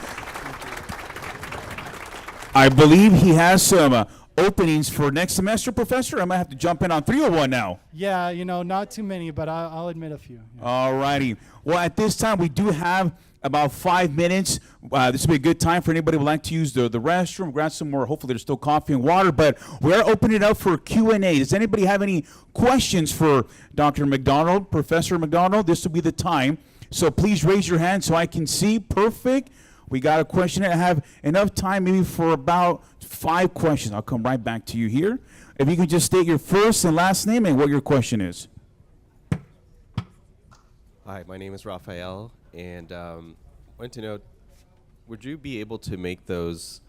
I believe he has some openings for next semester, Professor. I might have to jump in on 301 now. Yeah, not too many, but I'll admit a few. Yeah. All righty. Well, at this time, we do have about 5 minutes. This will be a good time for anybody who would like to use the restroom, grab some more. Hopefully there's still coffee and water, but we're opening it up for Q&A. Does anybody have any questions for Dr. McDonald, Professor McDonald? This will be the time. So please raise your hand so I can see. Perfect. We got a question. I have enough time maybe for about 5 questions. I'll come right back to you here. If you can just state your first and last name and what your question is. Hi, my name is Raphael, and I wanted to know would you be able to make those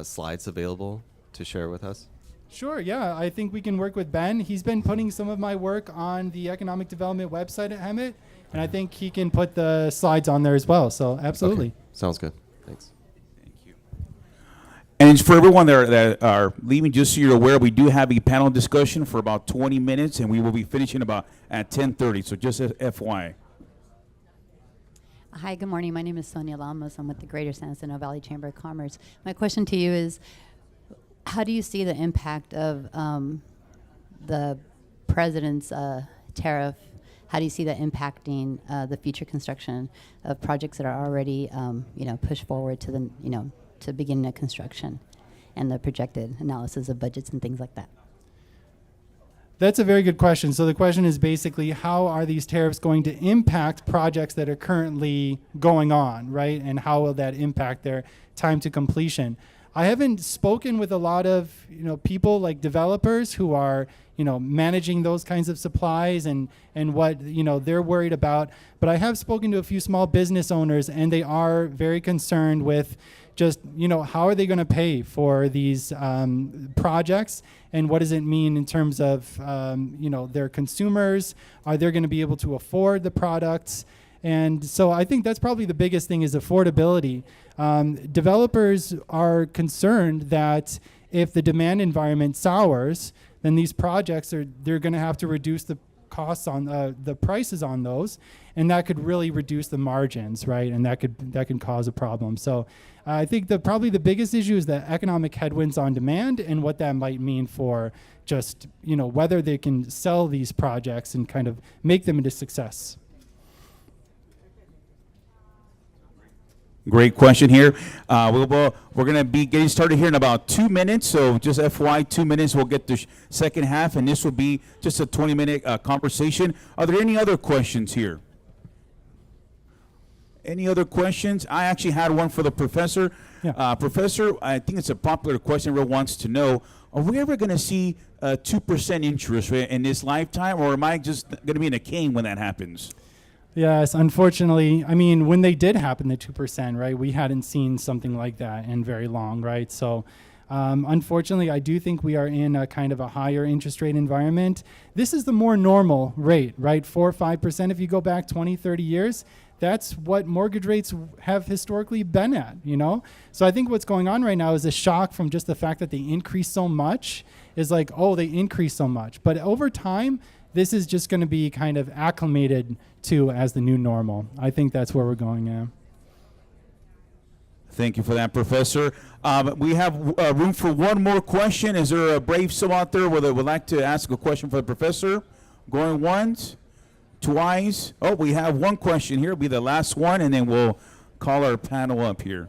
slides available to share with us? Sure, yeah. I think we can work with Ben. He's been putting some of my work on the economic development website at Hemet, and I think he can put the slides on there as well. So absolutely. Okay. Sounds good. Thanks. Thank you. And for everyone that are leaving, just so you're aware, we do have a panel discussion for about 20 minutes, and we will be finishing about at 10:30. So just FYI. Hi, good morning. My name is Sonia Lamas. I'm with the Greater San Jacinto Valley Chamber of Commerce. My question to you is, how do you see the impact of the president's tariff? How do you see that impacting the future construction of projects that are already, pushed forward to the, to beginning of construction, and the projected analysis of budgets and things like that? That's a very good question. So the question is basically, how are these tariffs going to impact projects that are currently going on, right? And how will that impact their time to completion? I haven't spoken with a lot of people like developers who are managing those kinds of supplies and what they're worried about. But I have spoken to a few small business owners, and they are very concerned with just how are they going to pay for these projects, and what does it mean in terms of their consumers? Are they going to be able to afford the products? And so I think that's probably the biggest thing, is affordability. Developers are concerned that if the demand environment sours, then these projects they're going to have to reduce the costs on the prices on those, and that could really reduce the margins, right? And that can cause a problem. So I think probably the biggest issue is the economic headwinds on demand, and what that might mean for just whether they can sell these projects and kind of make them into success. Great question here. We're going to be getting started here in about 2 minutes. So just FYI, 2 minutes, we'll get the second half, and this will be just a 20-minute conversation. Are there any other questions here? Any other questions? I actually had one for the professor. Yeah. Professor, I think it's a popular question everyone wants to know. Are we ever going to see 2% interest rate in this lifetime, or am I just going to be in a cane when that happens? Yes, unfortunately, I mean, when they did happen, the 2%, right, we hadn't seen something like that in very long, right? So unfortunately, I do think we are in a kind of a higher interest rate environment. This is the more normal rate, right? 4 or 5%. If you go back 20, 30 years, that's what mortgage rates have historically been at, So I think what's going on right now is a shock from just the fact that they increase so much, is like, oh, they increase so much. But over time, this is just going to be kind of acclimated to as the new normal. I think that's where we're going now. Thank you for that, Professor. We have room for one more question. Is there a brave soul out there that would like to ask a question for the professor? Going once, twice. Oh, we have one question here. It'll be the last one, and then we'll call our panel up here.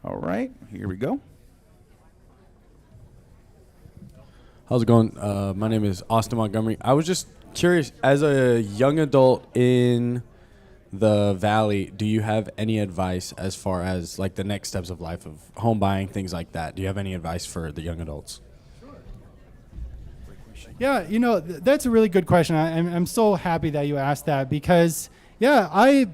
All right, here we go. How's it going? My name is Austin Montgomery. I was just curious, as a young adult in the Valley, do you have any advice as far as like the next steps of life, of home buying, things like that? Do you have any advice for the young adults? Yeah, that's a really good question. I'm so happy that you asked that, because, yeah, I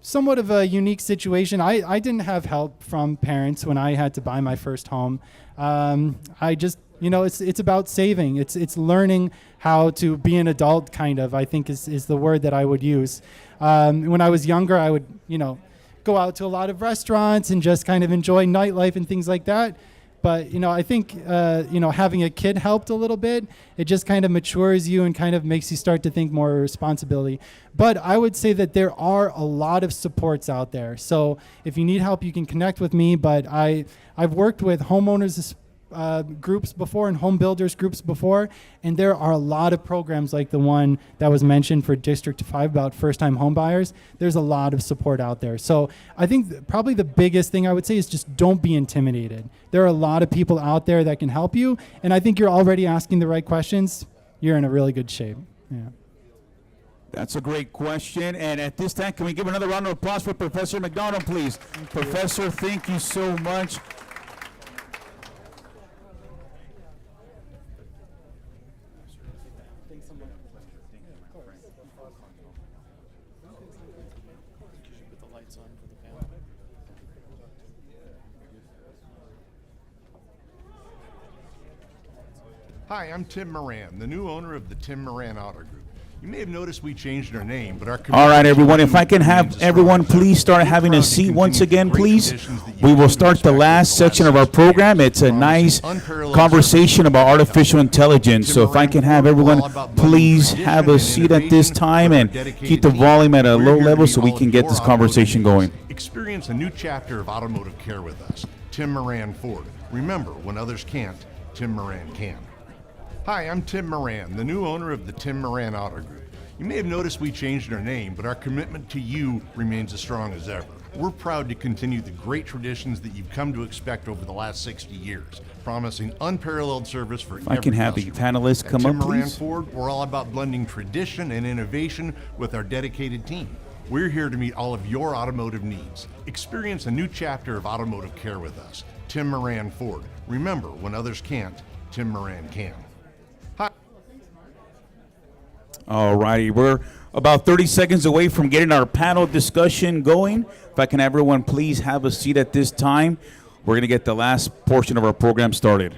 somewhat of a unique situation. I didn't have help from parents when I had to buy my first home. I just, it's about saving. It's learning how to be an adult, kind of, I think is the word that I would use. When I was younger, I would, go out to a lot of restaurants and just kind of enjoy nightlife and things like that. But, I think, having a kid helped a little bit. It just kind of matures you and kind of makes you start to think more responsibility. But I would say that there are a lot of supports out there. So if you need help, you can connect with me. But I've worked with homeowners groups before and home builders groups before, and there are a lot of programs like the one that was mentioned for District 5 about first-time home buyers. There's a lot of support out there. So I think probably the biggest thing I would say is just don't be intimidated. There are a lot of people out there that can help you, and I think you're already asking the right questions. You're in a really good shape. Yeah. That's a great question. And at this time, can we give another round of applause for Professor McDonald, please? Professor, thank you so much. Hi, I'm Tim Moran, the new owner of the Tim Moran Auto Group. You may have noticed we changed our name, but our All right, everyone. If I can remains have as strong everyone as ever. please start We're having proud a to seat once continue the again, great please. traditions that you've We will come to start the expect over last section of our 60 years, program. It's a nice promising unparalleled conversation service about for artificial health. intelligence. So if I can have everyone please have a seat at this time and keep the volume at a low level so we can get this conversation going. Experience a new chapter of automotive care with us. Tim Moran Ford. Remember, when others can't, Tim Moran can. Hi, I'm Tim Moran, the new owner of the Tim Moran Auto Group. You may have noticed we changed our name, but our commitment to you remains as strong as ever. We're proud to continue the great traditions that you've come to expect over the last 60 years, promising unparalleled service for every I can have the customer. panelists At come Tim up, Moran please. Ford, we're all about blending tradition and innovation with our dedicated team. We're here to meet all of your automotive needs. Experience a new chapter of automotive care with us. Tim Moran Ford. Remember, when others can't, Tim Moran can. Hi. All righty, we're about 30 seconds away from getting our panel discussion going. If I can have everyone please have a seat at this time, we're going to get the last portion of our program started.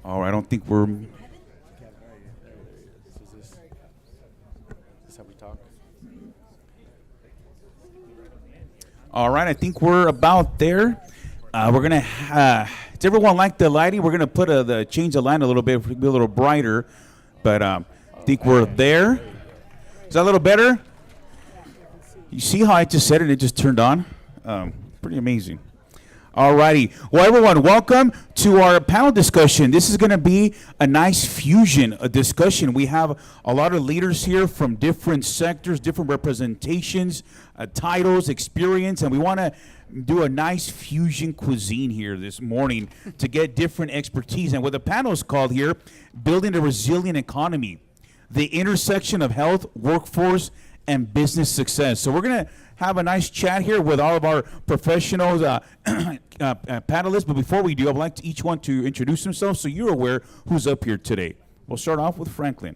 All right, I don't think we're. Is this how we talk? All right, I think we're about there. We're gonna. Does everyone like the lighting? We're gonna put change the light a little bit, be a little brighter. But I think we're there. Is that a little better? You see how I just said it and it just turned on? Pretty amazing. All righty. Well, everyone, welcome to our panel discussion. This is going to be a nice fusion, a discussion. We have a lot of leaders here from different sectors, different representations, titles, experience, and we want to do a nice fusion cuisine here this morning to get different expertise. And what the panel is called here, Building a Resilient Economy, the intersection of health, workforce, and business success. So we're going to have a nice chat here with all of our professionals, panelists. But before we do, I'd like each one to introduce themselves so you're aware who's up here today. We'll start off with Franklin.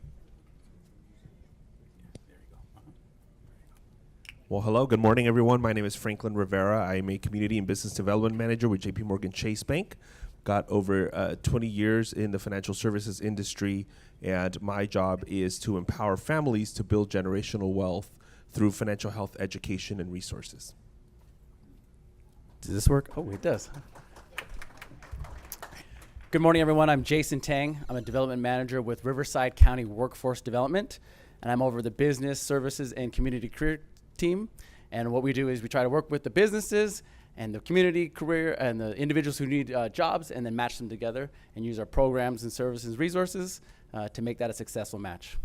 Well, hello. Good morning, everyone. My name is Franklin Rivera. I am a Community and Business Development Manager with JP Morgan Chase Bank. Got over 20 years in the financial services industry, and my job is to empower families to build generational wealth through financial health education and resources. Does this work? Oh, it does. Good morning, everyone. I'm Jason Tang. I'm a development manager with Riverside County Workforce Development, and I'm over the business, services, and community career team. And what we do is we try to work with the businesses and the community career and the individuals who need jobs, and then match them together and use our programs and services and resources to make that a successful match.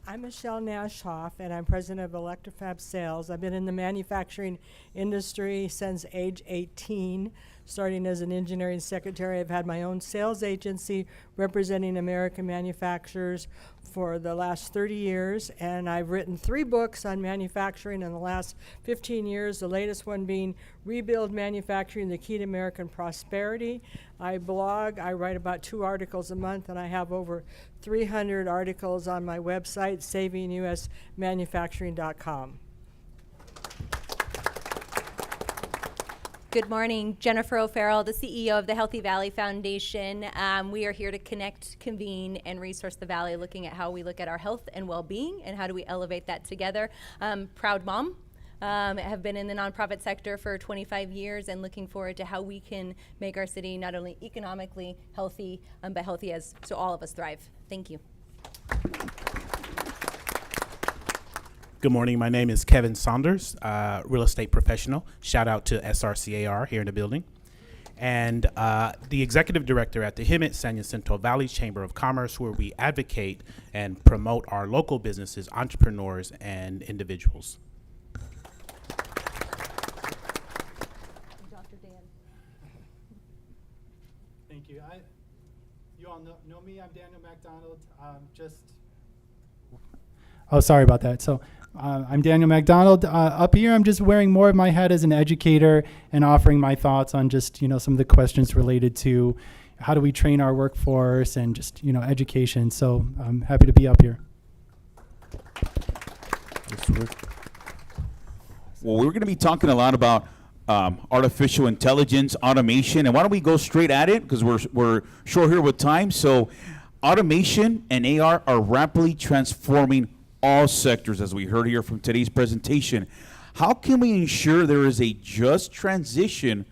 I'm Michelle Nashhoff, and I'm president of Electrofab Sales. I've been in the manufacturing industry since age 18, starting as an engineering secretary. I've had my own sales agency representing American manufacturers for the last 30 years, and I've written 3 books on manufacturing in the last 15 years, the latest one being Rebuild Manufacturing, the Key to American Prosperity. I blog, I write about 2 articles a month, and I have over 300 articles on my website, savingusmanufacturing.com. Good morning, Jennifer O'Farrell, the CEO of the Healthy Valley Foundation. We are here to connect, convene, and resource the Valley, looking at how we look at our health and well-being and how do we elevate that together. Proud mom. Have been in the nonprofit sector for 25 years and looking forward to how we can make our city not only economically healthy, but healthy as so all of us thrive. Thank you. Good morning. My name is Kevin Saunders, real estate professional. Shout out to SRCAR here in the building. And the executive director at the Hemet San Jacinto Valley Chamber of Commerce, where we advocate and promote our local businesses, entrepreneurs, and individuals. Thank you. You all know me. I'm Daniel McDonald. Oh, sorry about that. So I'm Daniel McDonald. Up here, I'm just wearing more of my hat as an educator and offering my thoughts on just, some of the questions related to how do we train our workforce and just, education. So I'm happy to be up here. Well, we're going to be talking a lot about artificial intelligence, automation, and why don't we go straight at it because we're short here with time. So automation and AR are rapidly transforming all sectors, as we heard here from today's presentation. How can we ensure there is a just transition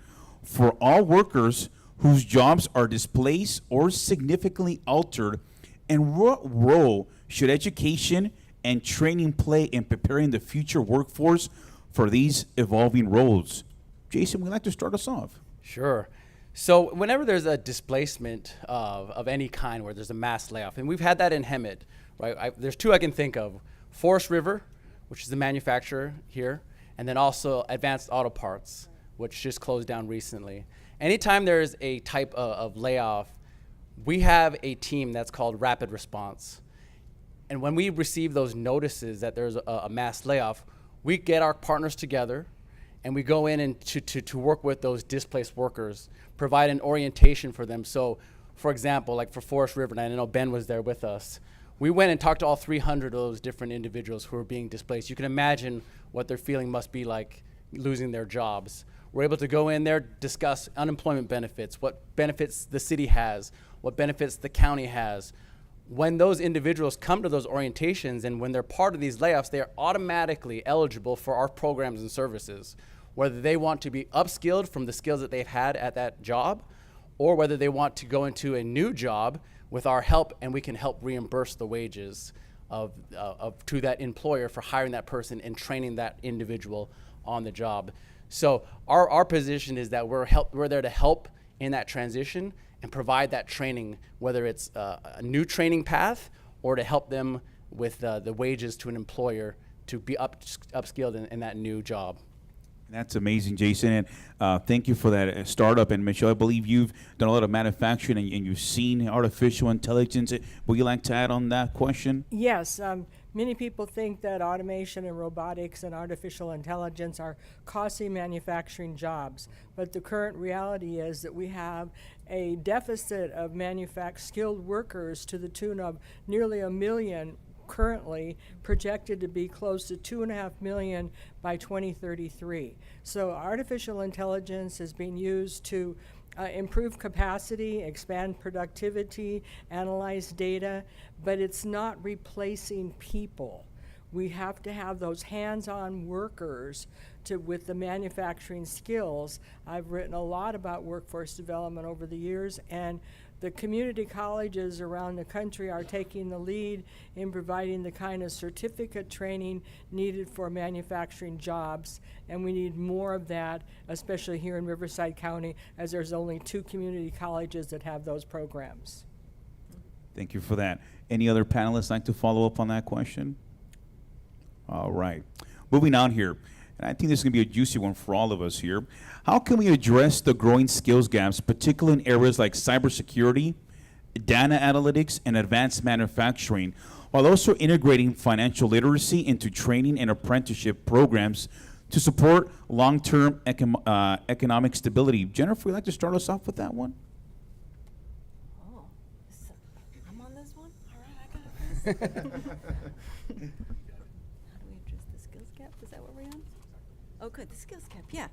for all workers whose jobs are displaced or significantly altered, and what role should education and training play in preparing the future workforce for these evolving roles? Jason, we'd like to start us off. Sure. So whenever there's a displacement of any kind, where there's a mass layoff, and we've had that in Hemet, right? There's two I can think of: Forest River, which is the manufacturer here, and then also Advanced Auto Parts, which just closed down recently. Anytime there's a type of layoff, we have a team that's called Rapid Response. And when we receive those notices that there's a mass layoff, we get our partners together and we go in and to work with those displaced workers, provide an orientation for them. So, for example, like for Forest River, and I know Ben was there with us, we went and talked to all 300 of those different individuals who are being displaced. You can imagine what their feeling must be like losing their jobs. We're able to go in there, discuss unemployment benefits, what benefits the city has, what benefits the county has. When those individuals come to those orientations and when they're part of these layoffs, they are automatically eligible for our programs and services, whether they want to be upskilled from the skills that they've had at that job, or whether they want to go into a new job with our help, and we can help reimburse the wages of to that employer for hiring that person and training that individual on the job. So our position is that we're there to help in that transition and provide that training, whether it's a new training path or to help them with the wages to an employer to be upskilled in that new job. That's amazing, Jason, and thank you for that startup. And Michelle, I believe you've done a lot of manufacturing and you've seen artificial intelligence. Would you like to add on that question? Yes. Many people think that automation and robotics and artificial intelligence are costing manufacturing jobs, but the current reality is that we have a deficit of skilled workers to the tune of nearly 1 million, currently projected to be close to 2.5 million by 2033. So artificial intelligence is being used to improve capacity, expand productivity, analyze data, but it's not replacing people. We have to have those hands-on workers with the manufacturing skills. I've written a lot about workforce development over the years, and the community colleges around the country are taking the lead in providing the kind of certificate training needed for manufacturing jobs, and we need more of that, especially here in Riverside County, as there's only 2 community colleges that have those programs. Thank you for that. Any other panelists like to follow up on that question? All right. Moving on here, and I think this is going to be a juicy one for all of us here. How can we address the growing skills gaps, particularly in areas like cybersecurity, data analytics, and advanced manufacturing, while also integrating financial literacy into training and apprenticeship programs to support long-term economic stability? Jennifer, would you like to start us off with that one? Oh, I'm on this one? All right, I got this. How do we address the skills gap? Is that what we're on? Oh, good, the skills gap, yeah.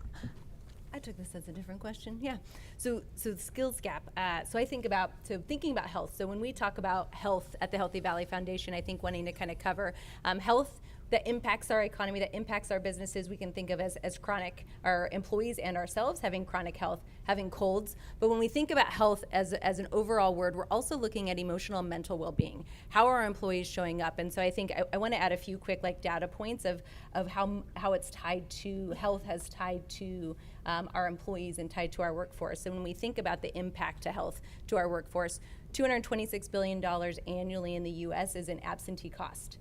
I took this as a different question. Yeah. So the skills gap. So thinking about health. So when we talk about health at the Healthy Valley Foundation, I think wanting to kind of cover health that impacts our economy, that impacts our businesses, we can think of as chronic, our employees and ourselves having chronic health, having colds. But when we think about health as an overall word, we're also looking at emotional and mental well-being. How are our employees showing up? And so I think I want to add a few quick data points of how it's tied to health, has tied to our employees and tied to our workforce. So when we think about the impact to health, to our workforce, $226 billion annually in the U.S. is an absentee cost.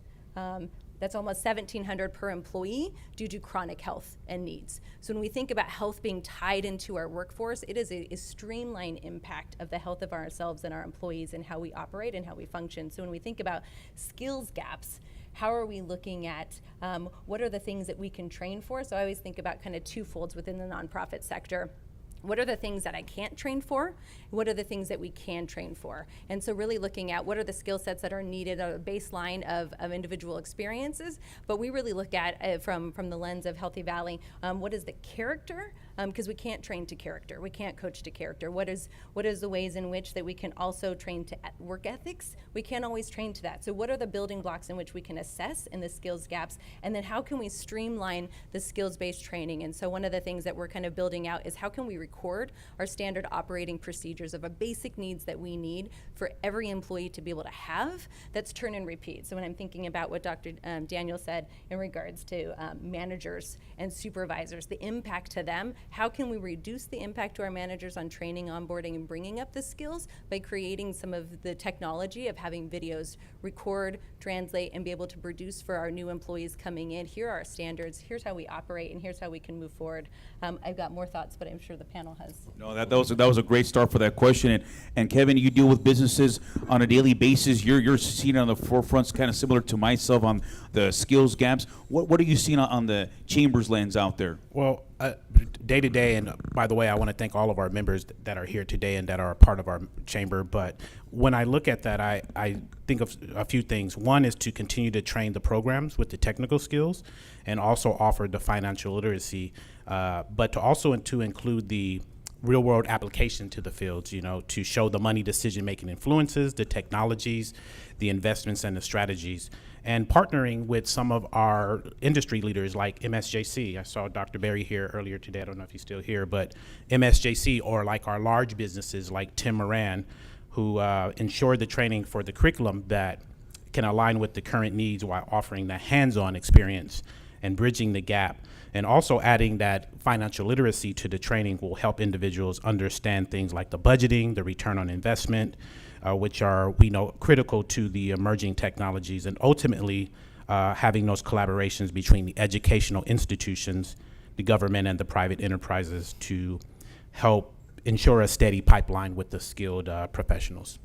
That's almost $1,700 per employee due to chronic health and needs. So when we think about health being tied into our workforce, it is a streamlined impact of the health of ourselves and our employees and how we operate and how we function. So when we think about skills gaps, how are we looking at what are the things that we can train for? So I always think about kind of two folds within the nonprofit sector. What are the things that I can't train for? What are the things that we can train for? And so really looking at what are the skill sets that are needed, a baseline of individual experiences, but we really look at from the lens of Healthy Valley, what is the character? Because we can't train to character. We can't coach to character. What is the ways in which that we can also train to work ethics? We can't always train to that. So what are the building blocks in which we can assess in the skills gaps? And then how can we streamline the skills-based training? And so one of the things that we're kind of building out is how can we record our standard operating procedures of a basic needs that we need for every employee to be able to have that's turn and repeat. So when I'm thinking about what Dr. Daniel said in regards to managers and supervisors, the impact to them, how can we reduce the impact to our managers on training, onboarding, and bringing up the skills by creating some of the technology of having videos record, translate, and be able to produce for our new employees coming in. Here are our standards, here's how we operate, and here's how we can move forward. I've got more thoughts, but I'm sure the panel has. No, that was a great start for that question. And Kevin, you deal with businesses on a daily basis. You're seeing on the forefronts, kind of similar to myself on the skills gaps. What are you seeing on the Chambers lens out there? Well, day to day, and by the way, I want to thank all of our members that are here today and that are a part of our chamber. But when I look at that, I think of a few things. One is to continue to train the programs with the technical skills and also offer the financial literacy, but to also to include the real world application to the fields, to show the money decision-making influences, the technologies, the investments and the strategies, and partnering with some of our industry leaders like MSJC. I saw Dr. Berry here earlier today. I don't know if he's still here, but MSJC, or like our large businesses like Tim Moran, who ensure the training for the curriculum that can align with the current needs while offering the hands-on experience and bridging the gap. And also adding that financial literacy to the training will help individuals understand things like the budgeting, the return on investment, which are, we know, critical to the emerging technologies, and ultimately having those collaborations between the educational institutions, the government, and the private enterprises to help ensure a steady pipeline with the skilled professionals.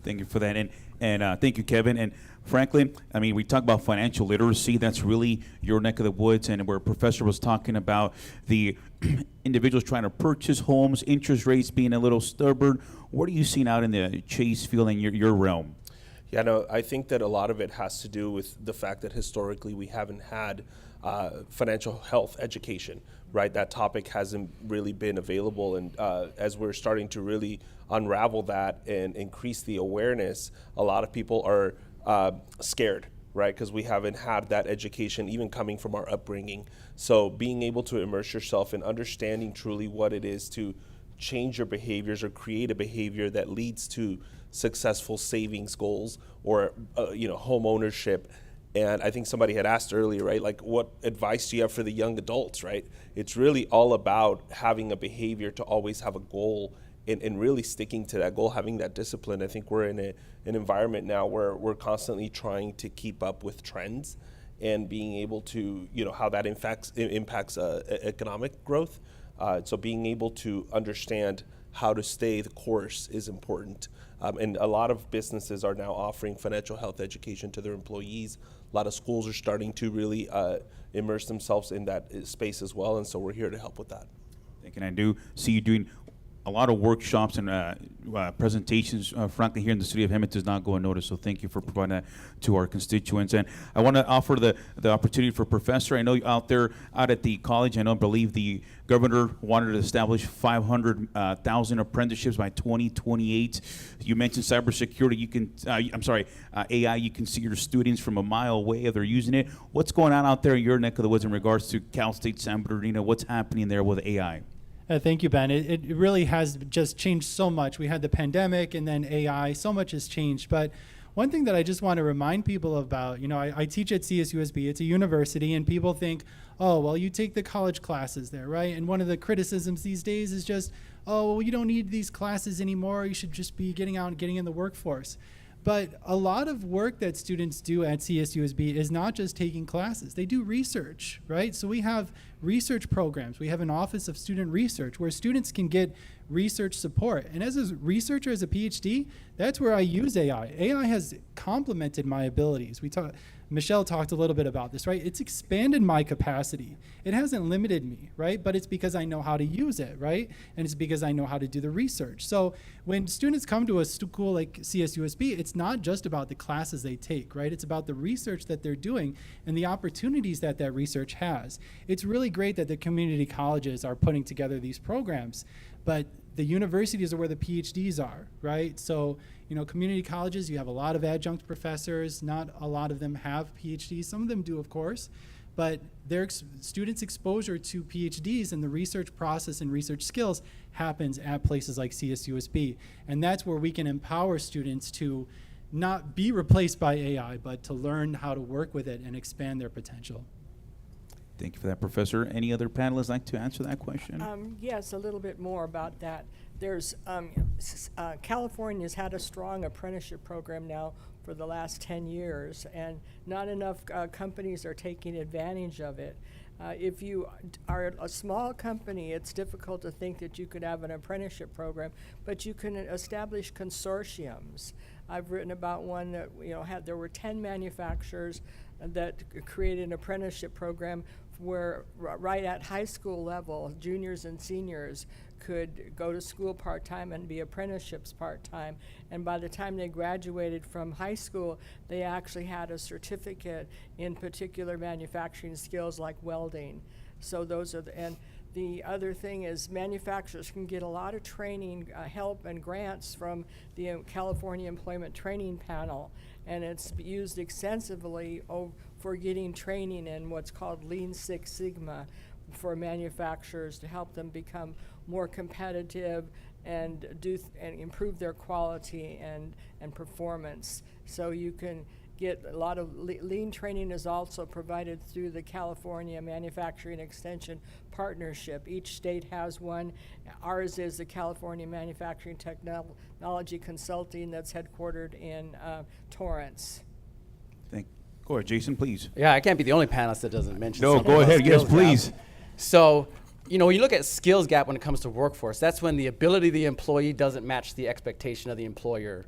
Thank you for that, and thank you, Kevin. And Franklin, I mean, we talk about financial literacy. That's really your neck of the woods, and where Professor was talking about the individuals trying to purchase homes, interest rates being a little stubborn. What are you seeing out in the Chase field in your realm? Yeah, no, I think that a lot of it has to do with the fact that historically we haven't had financial health education, right? That topic hasn't really been available, and as we're starting to really unravel that and increase the awareness, a lot of people are scared, right? Because we haven't had that education even coming from our upbringing. So being able to immerse yourself in understanding truly what it is to change your behaviors or create a behavior that leads to successful savings goals or home ownership. And I think somebody had asked earlier, right, like what advice do you have for the young adults, right? It's really all about having a behavior to always have a goal and really sticking to that goal, having that discipline. I think we're in an environment now where we're constantly trying to keep up with trends and being able to, how that impacts economic growth. So being able to understand how to stay the course is important. And a lot of businesses are now offering financial health education to their employees. A lot of schools are starting to really immerse themselves in that space as well. And so we're here to help with that. And I do see you doing a lot of workshops and presentations, frankly, here in the city of Hemet does not go unnoticed. So thank you for providing that to our constituents. And I want to offer the opportunity for Professor. I know out at the college, I believe the governor wanted to establish 500,000 apprenticeships by 2028. You mentioned cybersecurity. You can, AI. You can see your students from a mile away if they're using it. What's going on out there in your neck of the woods in regards to Cal State San Bernardino? What's happening there with AI? Thank you, Ben. It really has just changed so much. We had the pandemic and then AI. So much has changed. But one thing that I just want to remind people about, I teach at CSUSB. It's a university, and people think, oh, well, you take the college classes there, right? And one of the criticisms these days is just, oh, well, you don't need these classes anymore. You should just be getting out and getting in the workforce. But a lot of work that students do at CSUSB is not just taking classes. They do research, right? So we have research programs. We have an Office of Student Research where students can get research support. And as a researcher, as a PhD, that's where I use AI. AI has complemented my abilities. Michelle talked a little bit about this, right? It's expanded my capacity. It hasn't limited me, right? But it's because I know how to use it, right? And it's because I know how to do the research. So when students come to a school like CSUSB, it's not just about the classes they take, right? It's about the research that they're doing and the opportunities that that research has. It's really great that the community colleges are putting together these programs, but the universities are where the PhDs are, right? So, you know, community colleges, you have a lot of adjunct professors. Not a lot of them have PhDs. Some of them do, of course, but their students' exposure to PhDs and the research process and research skills happens at places like CSUSB. And that's where we can empower students to not be replaced by AI, but to learn how to work with it and expand their potential. Thank you for that, Professor. Any other panelists like to answer that question? Yes, a little bit more about that. There's California's had a strong apprenticeship program now for the last 10 years, and not enough companies are taking advantage of it. If you are a small company, it's difficult to think that you could have an apprenticeship program, but you can establish consortiums. I've written about one that there were 10 manufacturers that created an apprenticeship program where right at high school level, juniors and seniors could go to school part-time and be apprenticeships part-time. And by the time they graduated from high school, they actually had a certificate in particular manufacturing skills like welding. So those are and the other thing is manufacturers can get a lot of training, help and grants from the California Employment Training Panel, and it's used extensively for getting training in what's called Lean Six Sigma for manufacturers to help them become more competitive and and improve their quality and performance. So you can get a lot of lean training is also provided through the California Manufacturing Extension Partnership. Each state has one. Ours is the California Manufacturing Technology Consulting that's headquartered in Torrance. Go ahead, Jason, please. Yeah, I can't be the only panelist that doesn't mention No, something go about ahead. Yes, skills please. gap. So, when you look at skills gap when it comes to workforce, that's when the ability of the employee doesn't match the expectation of the employer.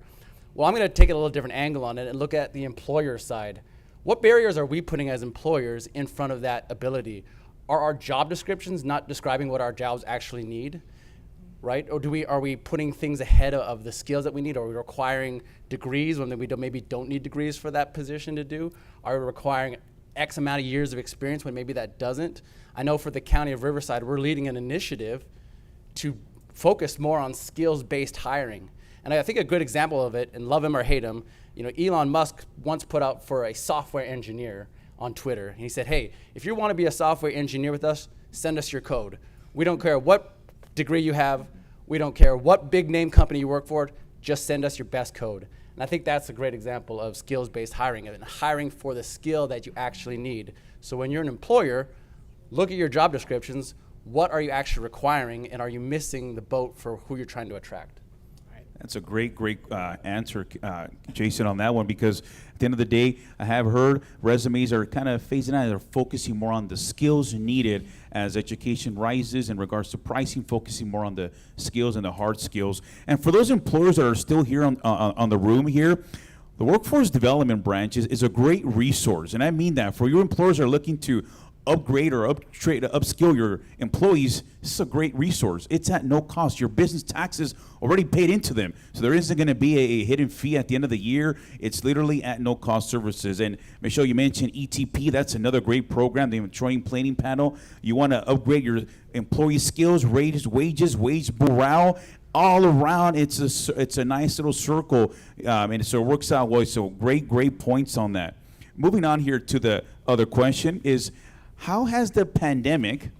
Well, I'm going to take a little different angle on it and look at the employer side. What barriers are we putting as employers in front of that ability? Are our job descriptions not describing what our jobs actually need? Right? Or are we putting things ahead of the skills that we need? Are we requiring degrees when we maybe don't need degrees for that position to do? Are we requiring X amount of years of experience when maybe that doesn't? I know for the County of Riverside, we're leading an initiative to focus more on skills-based hiring. And I think a good example of it, and love him or hate him, Elon Musk once put out for a software engineer on Twitter. And he said, hey, if you want to be a software engineer with us, send us your code. We don't care what degree you have. We don't care what big name company you work for. Just send us your best code. And I think that's a great example of skills-based hiring and hiring for the skill that you actually need. So when you're an employer, look at your job descriptions. What are you actually requiring, and are you missing the boat for who you're trying to attract? That's a great answer, Jason, on that one, because at the end of the day, I have heard resumes are kind of phasing out. They're focusing more on the skills needed as education rises in regards to pricing, focusing more on the skills and the hard skills. And for those employers that are still here on the room here, the Workforce Development Branch is a great resource. And I mean that. For your employers that are looking to upgrade or upskill your employees, this is a great resource. It's at no cost. Your business taxes already paid into them. So there isn't going to be a hidden fee at the end of the year. It's literally at no cost services. And Michelle, you mentioned ETP. That's another great program, the Training Planning Panel. You want to upgrade your employee skills, raise wages, wage morale. All around, it's a nice little circle, and so it works out well. So great points on that. Moving on here to the other question is, how has the pandemic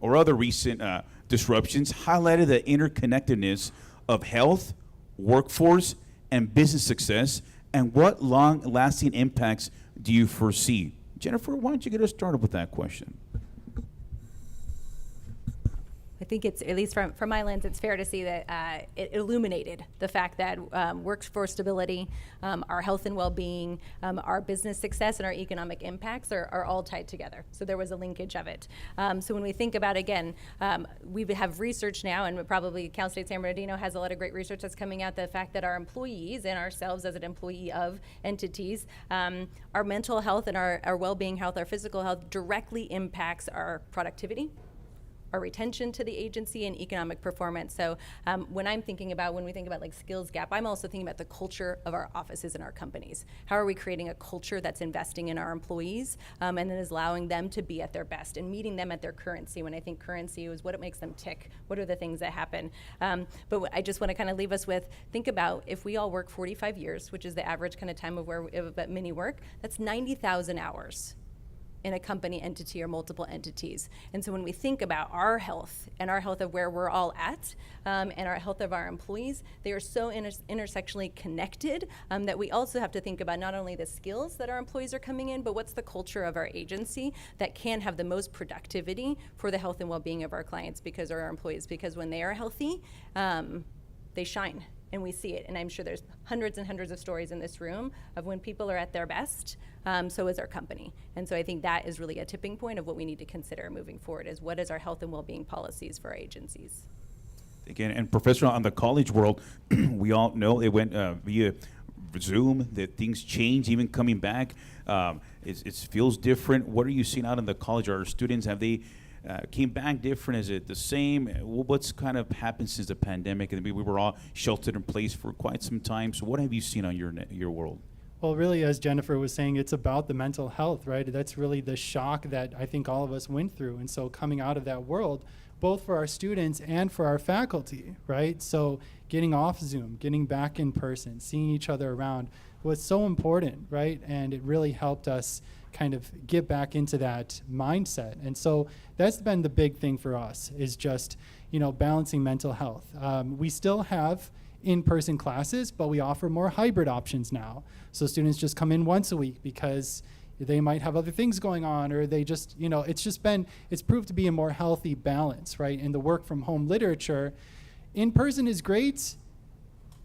or other recent disruptions highlighted the interconnectedness of health, workforce, and business success, and what long-lasting impacts do you foresee? Jennifer, why don't you get us started with that question? I think it's, at least from my lens, it's fair to see that it illuminated the fact that workforce stability, our health and well-being, our business success, and our economic impacts are all tied together. So there was a linkage of it. So when we think about, again, we have research now, and probably Cal State San Bernardino has a lot of great research that's coming out, the fact that our employees and ourselves as an employee of entities, our mental health and our well-being health, our physical health directly impacts our productivity, our retention to the agency, and economic performance. So when we think about like skills gap, I'm also thinking about the culture of our offices and our companies. How are we creating a culture that's investing in our employees and then is allowing them to be at their best and meeting them at their currency? When I think currency is what it makes them tick, what are the things that happen? But I just want to kind of leave us with, think about if we all work 45 years, which is the average kind of time of many work, that's 90,000 hours in a company entity or multiple entities. And so when we think about our health and our health of where we're all at and our health of our employees, they are so intersectionally connected that we also have to think about not only the skills that our employees are coming in, but what's the culture of our agency that can have the most productivity for the health and well-being of our clients because our employees, because when they are healthy, they shine. And we see it, and I'm sure there's hundreds and hundreds of stories in this room of when people are at their best, so is our company. And so I think that is really a tipping point of what we need to consider moving forward, is what is our health and well-being policies for our agencies. Again, and Professor, on the college world, we all know it went via Zoom, that things change, even coming back. It feels different. What are you seeing out in the college? Are students, have they came back different? Is it the same? What's kind of happened since the pandemic? And we were all sheltered in place for quite some time. So what have you seen on your world? Well, really, as Jennifer was saying, it's about the mental health, right? That's really the shock that I think all of us went through. And so coming out of that world, both for our students and for our faculty, right? So getting off Zoom, getting back in person, seeing each other around was so important, right? And it really helped us kind of get back into that mindset. And so that's been the big thing for us, is just, balancing mental health. We still have in-person classes, but we offer more hybrid options now. So students just come in once a week because they might have other things going on, or they just, it's proved to be a more healthy balance, right? In the work from home literature, in-person is great,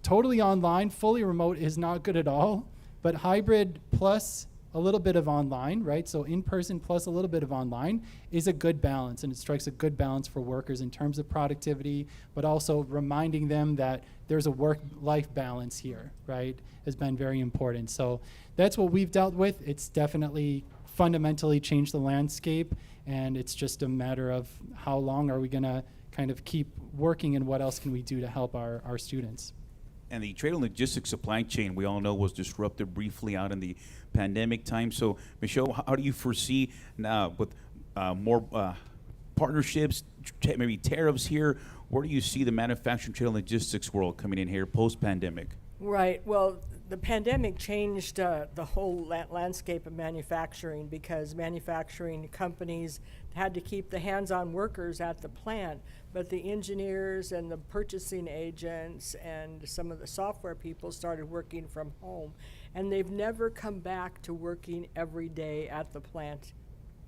totally online, fully remote is not good at all, but hybrid plus a little bit of online, right? So in-person plus a little bit of online is a good balance, and it strikes a good balance for workers in terms of productivity, but also reminding them that there's a work-life balance here, right? Has been very important. So that's what we've dealt with. It's definitely fundamentally changed the landscape, and it's just a matter of how long are we gonna kind of keep working, and what else can we do to help our students. And the trade and logistics supply chain, we all know, was disrupted briefly out in the pandemic time. So, Michelle, how do you foresee now with more partnerships, maybe tariffs here? Where do you see the manufacturing, trade, and logistics world coming in here post-pandemic? Right. Well, the pandemic changed the whole landscape of manufacturing, because manufacturing companies had to keep the hands-on workers at the plant, but the engineers and the purchasing agents and some of the software people started working from home, and they've never come back to working every day at the plant.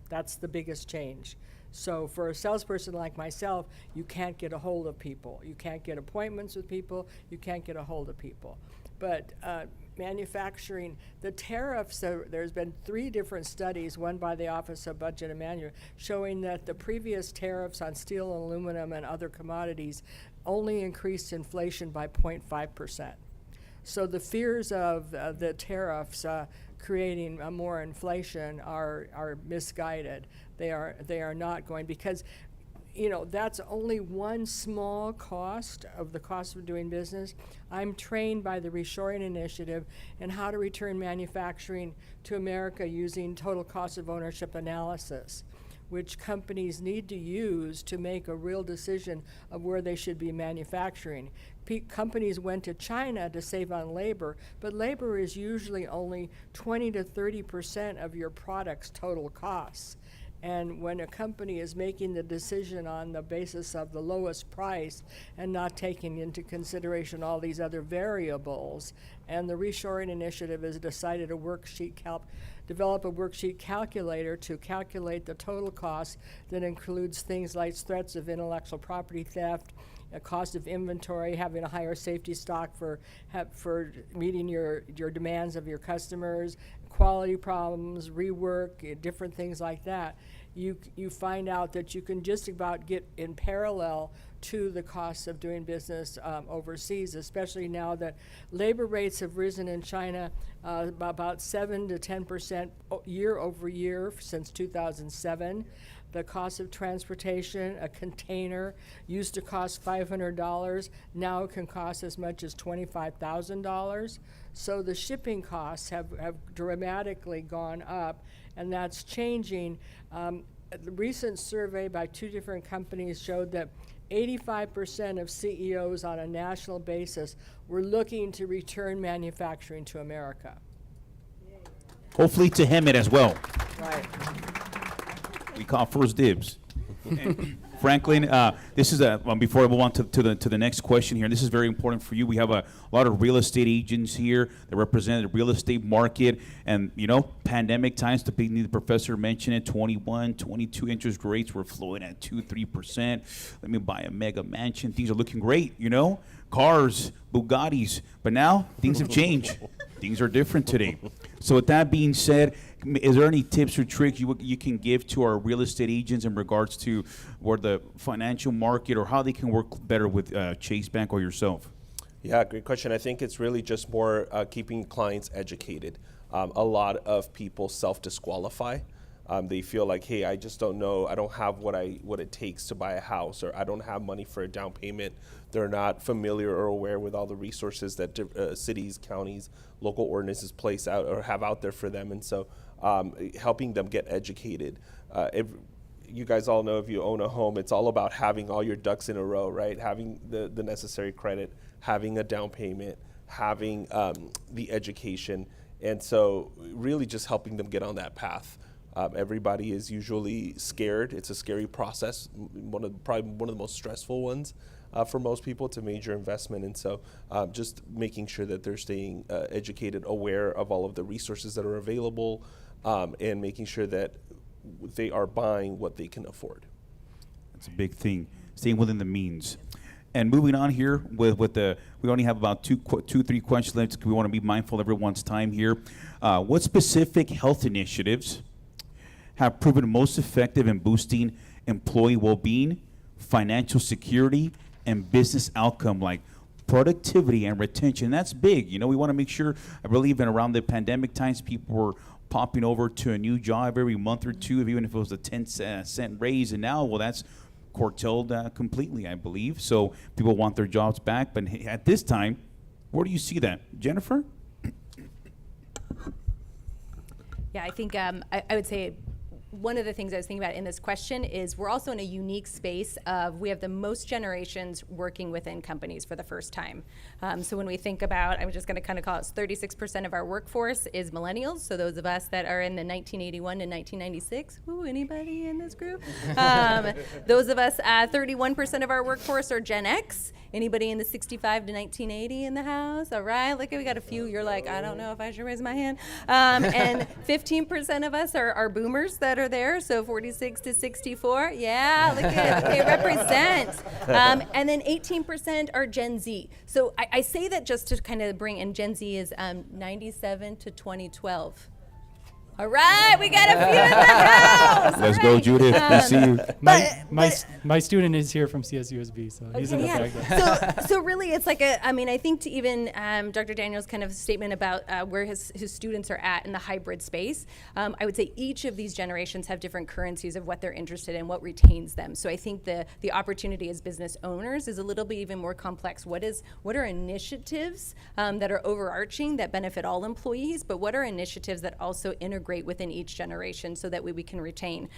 That's the biggest change. So for a salesperson like myself, you can't get a hold of people. You can't get appointments with people. You can't get a hold of people. But manufacturing, the tariffs, there's been 3 different studies, one by the Office of Budget and Management, showing that the previous tariffs on steel and aluminum and other commodities only increased inflation by 0.5%. So the fears of the tariffs creating more inflation are misguided. They are not going, because that's only one small cost of the cost of doing business. I'm trained by the Reshoring Initiative in how to return manufacturing to America using total cost of ownership analysis, which companies need to use to make a real decision of where they should be manufacturing. Companies went to China to save on labor, but labor is usually only 20 to 30% of your product's total costs. And when a company is making the decision on the basis of the lowest price and not taking into consideration all these other variables, and the reshoring initiative has decided develop a worksheet calculator to calculate the total cost that includes things like threats of intellectual property theft, a cost of inventory, having a higher safety stock for meeting your demands of your customers, quality problems, rework, different things like that. You find out that you can just about get in parallel to the costs of doing business overseas, especially now that labor rates have risen in China about 7 to 10% year over year since 2007. The cost of transportation, a container used to cost $500, now it can cost as much as $25,000. So the shipping costs have dramatically gone up, and that's changing. The recent survey by 2 different companies showed that 85% of CEOs on a national basis were looking to return manufacturing to America. Hopefully to Hemet as well. Right. We call first dibs. Franklin, this is before I move on to the next question here. This is very important for you. We have a lot of real estate agents here that represent the real estate market, and pandemic times. The professor mentioned it. 21, 22 interest rates were flowing at 2-3%. Let me buy a mega mansion. Things are looking great. Cars, Bugattis. But now things have changed. Things are different today. So with that being said, is there any tips or tricks you can give to our real estate agents in regards to where the financial market or how they can work better with Chase Bank or yourself? Yeah, great question. I think it's really just more keeping clients educated. A lot of people self-disqualify. They feel like, hey, I just don't know. I don't have what it takes to buy a house, or I don't have money for a down payment. They're not familiar or aware with all the resources that cities, counties, local ordinances place out or have out there for them. And so helping them get educated. You guys all know, if you own a home, it's all about having all your ducks in a row, right? Having the necessary credit, having a down payment, having the education. And so really just helping them get on that path. Everybody is usually scared. It's a scary process, probably one of the most stressful ones for most people. It's a major investment. And so just making sure that they're staying educated, aware of all of the resources that are available, and making sure that they are buying what they can afford. That's a big thing, staying within the means. And moving on here with we only have about 3 questions left. We want to be mindful of everyone's time here. What specific health initiatives have proven most effective in boosting employee well-being, financial security, and business outcome like productivity and retention? That's big. We want to make sure, I believe in around the pandemic times, people were popping over to a new job every month or two, even if it was a 10-cent raise. And now, well, that's curtailed completely, I believe. So people want their jobs back. But at this time, where do you see that? Jennifer? Yeah, I think I would say one of the things I was thinking about in this question is we're also in a unique space of we have the most generations working within companies for the first time. So when we think about, I'm just going to kind of call it 36% of our workforce is millennials. So those of us that are in the 1981 to 1996, anybody in this group? Those of us, 31% of our workforce are Gen X. Anybody in the 65 to 1980 in the house? All right, look, we got a few. You're like, I don't know if I should raise my hand. And 15% of us are boomers that are there, so 46 to 64. Yeah, look at they represent. And then 18% are Gen Z. So I say that just to kind of bring in Gen Z is 97 to 2012. All right, we got a few in the house. Let's go, Judith. We see you. My student is here from CSUSB, so he's in the back there. So really, it's like I think to even Dr. Daniel's kind of statement about where his students are at in the hybrid space, I would say each of these generations have different currencies of what they're interested in, what retains them. So I think the opportunity as business owners is a little bit even more complex. What are initiatives that are overarching that benefit all employees, but what are initiatives that also integrate great within each generation so that we can retain.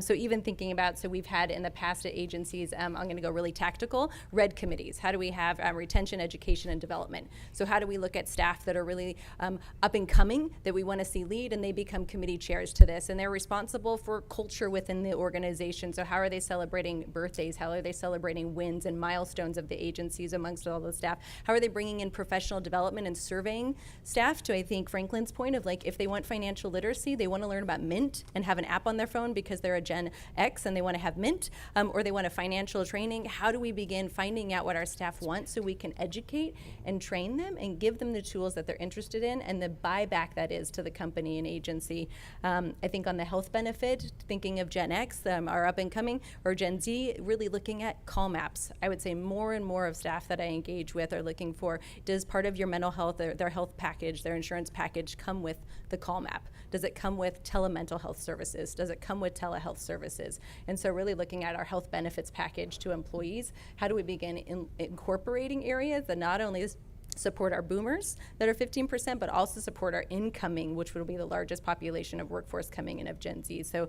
So even thinking about, so we've had in the past at agencies, I'm going to go really tactical, red committees. How do we have retention, education, and development? So how do we look at staff that are really up and coming that we want to see lead, and they become committee chairs to this, and they're responsible for culture within the organization. So how are they celebrating birthdays? How are they celebrating wins and milestones of the agencies amongst all the staff? How are they bringing in professional development and surveying staff to, I think, Franklin's point of like, if they want financial literacy, they want to learn about Mint and have an app on their phone because they're a Gen X and they want to have Mint, or they want a financial training. How do we begin finding out what our staff want so we can educate and train them and give them the tools that they're interested in, and the buyback that is to the company and agency? I think on the health benefit, thinking of Gen X, our up and coming, or Gen Z, really looking at call maps. I would say more and more of staff that I engage with are looking for, does part of your mental health, their health package, their insurance package come with the call map? Does it come with telemental health services? Does it come with telehealth services? And so really looking at our health benefits package to employees, how do we begin incorporating areas that not only support our boomers that are 15%, but also support our incoming, which will be the largest population of workforce coming in of Gen Z. So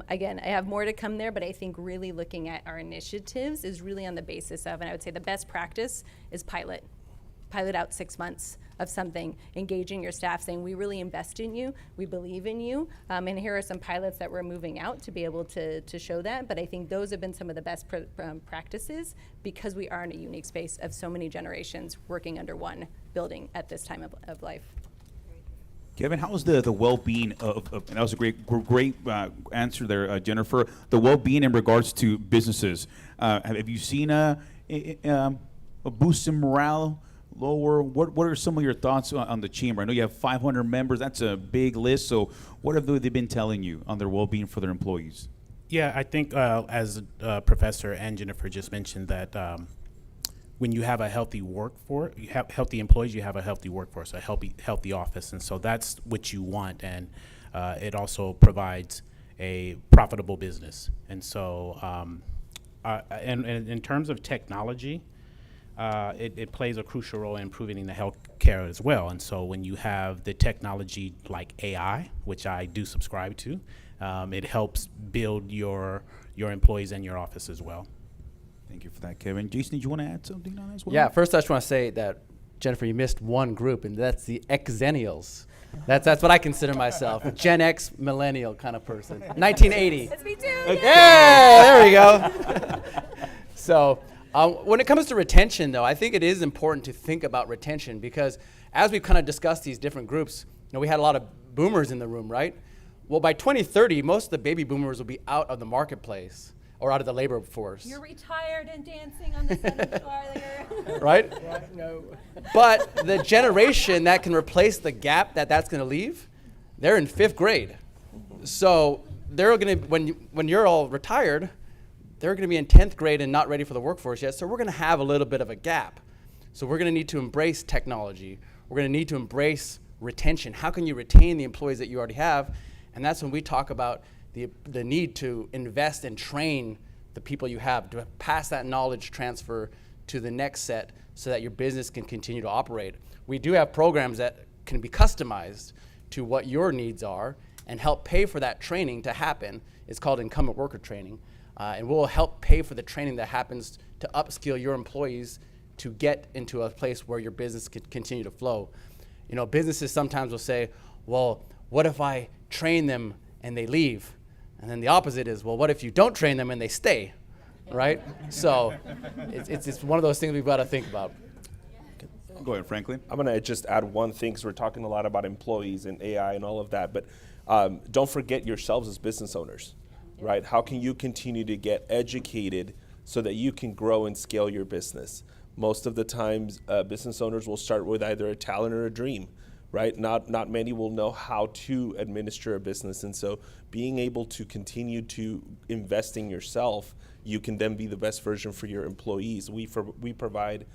again, I have more to come there, but I think really looking at our initiatives is really on the basis of, and I would say the best practice is pilot out 6 months of something, engaging your staff, saying we really invest in you, we believe in you, and here are some pilots that we're moving out to be able to show that. But I think those have been some of the best practices, because we are in a unique space of so many generations working under one building at this time of life. Kevin, how was the well-being of and that was a great answer there, Jennifer, the well-being in regards to businesses? Have you seen a boost in morale? Lower? What are some of your thoughts on the chamber? I know you have 500 members. That's a big list. So what have they been telling you on their well-being for their employees? Yeah, I think as Professor and Jennifer just mentioned that when you have a healthy workforce, you have healthy employees, you have a healthy workforce, a healthy office. And so that's what you want. And it also provides a profitable business. And so and in terms of technology, it plays a crucial role in improving the health care as well. And so when you have the technology like AI, which I do subscribe to, it helps build your employees and your office as well. Thank you for that, Kevin. Jason, did you want to add something on as well? Yeah, first I just want to say that, Jennifer, you missed one group, and that's the Xennials. That's what I consider myself, a Gen X millennial kind of person. 1980. That's me too. Yeah, there we go. So when it comes to retention, though, I think it is important to think about retention, because as we've kind of discussed these different groups, we had a lot of boomers in the room, right? Well, by 2030, most of the baby boomers will be out of the marketplace or out of the labor force. You're retired and dancing on the Senate floor there. Right? Yeah, no. But the generation that can replace the gap that's going to leave, they're in 5th grade. So they're going to, when you're all retired, they're going to be in 10th grade and not ready for the workforce yet. So we're going to have a little bit of a gap. So we're going to need to embrace technology. We're going to need to embrace retention. How can you retain the employees that you already have? And that's when we talk about the need to invest and train the people you have, to pass that knowledge transfer to the next set so that your business can continue to operate. We do have programs that can be customized to what your needs are and help pay for that training to happen. It's called incumbent worker training. And we'll help pay for the training that happens to upskill your employees to get into a place where your business can continue to flow. Businesses sometimes will say, well, what if I train them and they leave? And then the opposite is, well, what if you don't train them and they stay, right? So it's one of those things we've got to think about. Go ahead, Franklin. I'm going to just add one thing, because we're talking a lot about employees and AI and all of that, but don't forget yourselves as business owners, right? How can you continue to get educated so that you can grow and scale your business? Most of the times, business owners will start with either a talent or a dream, right? Not many will know how to administer a business. And so being able to continue to invest in yourself, you can then be the best version for your employees. We provide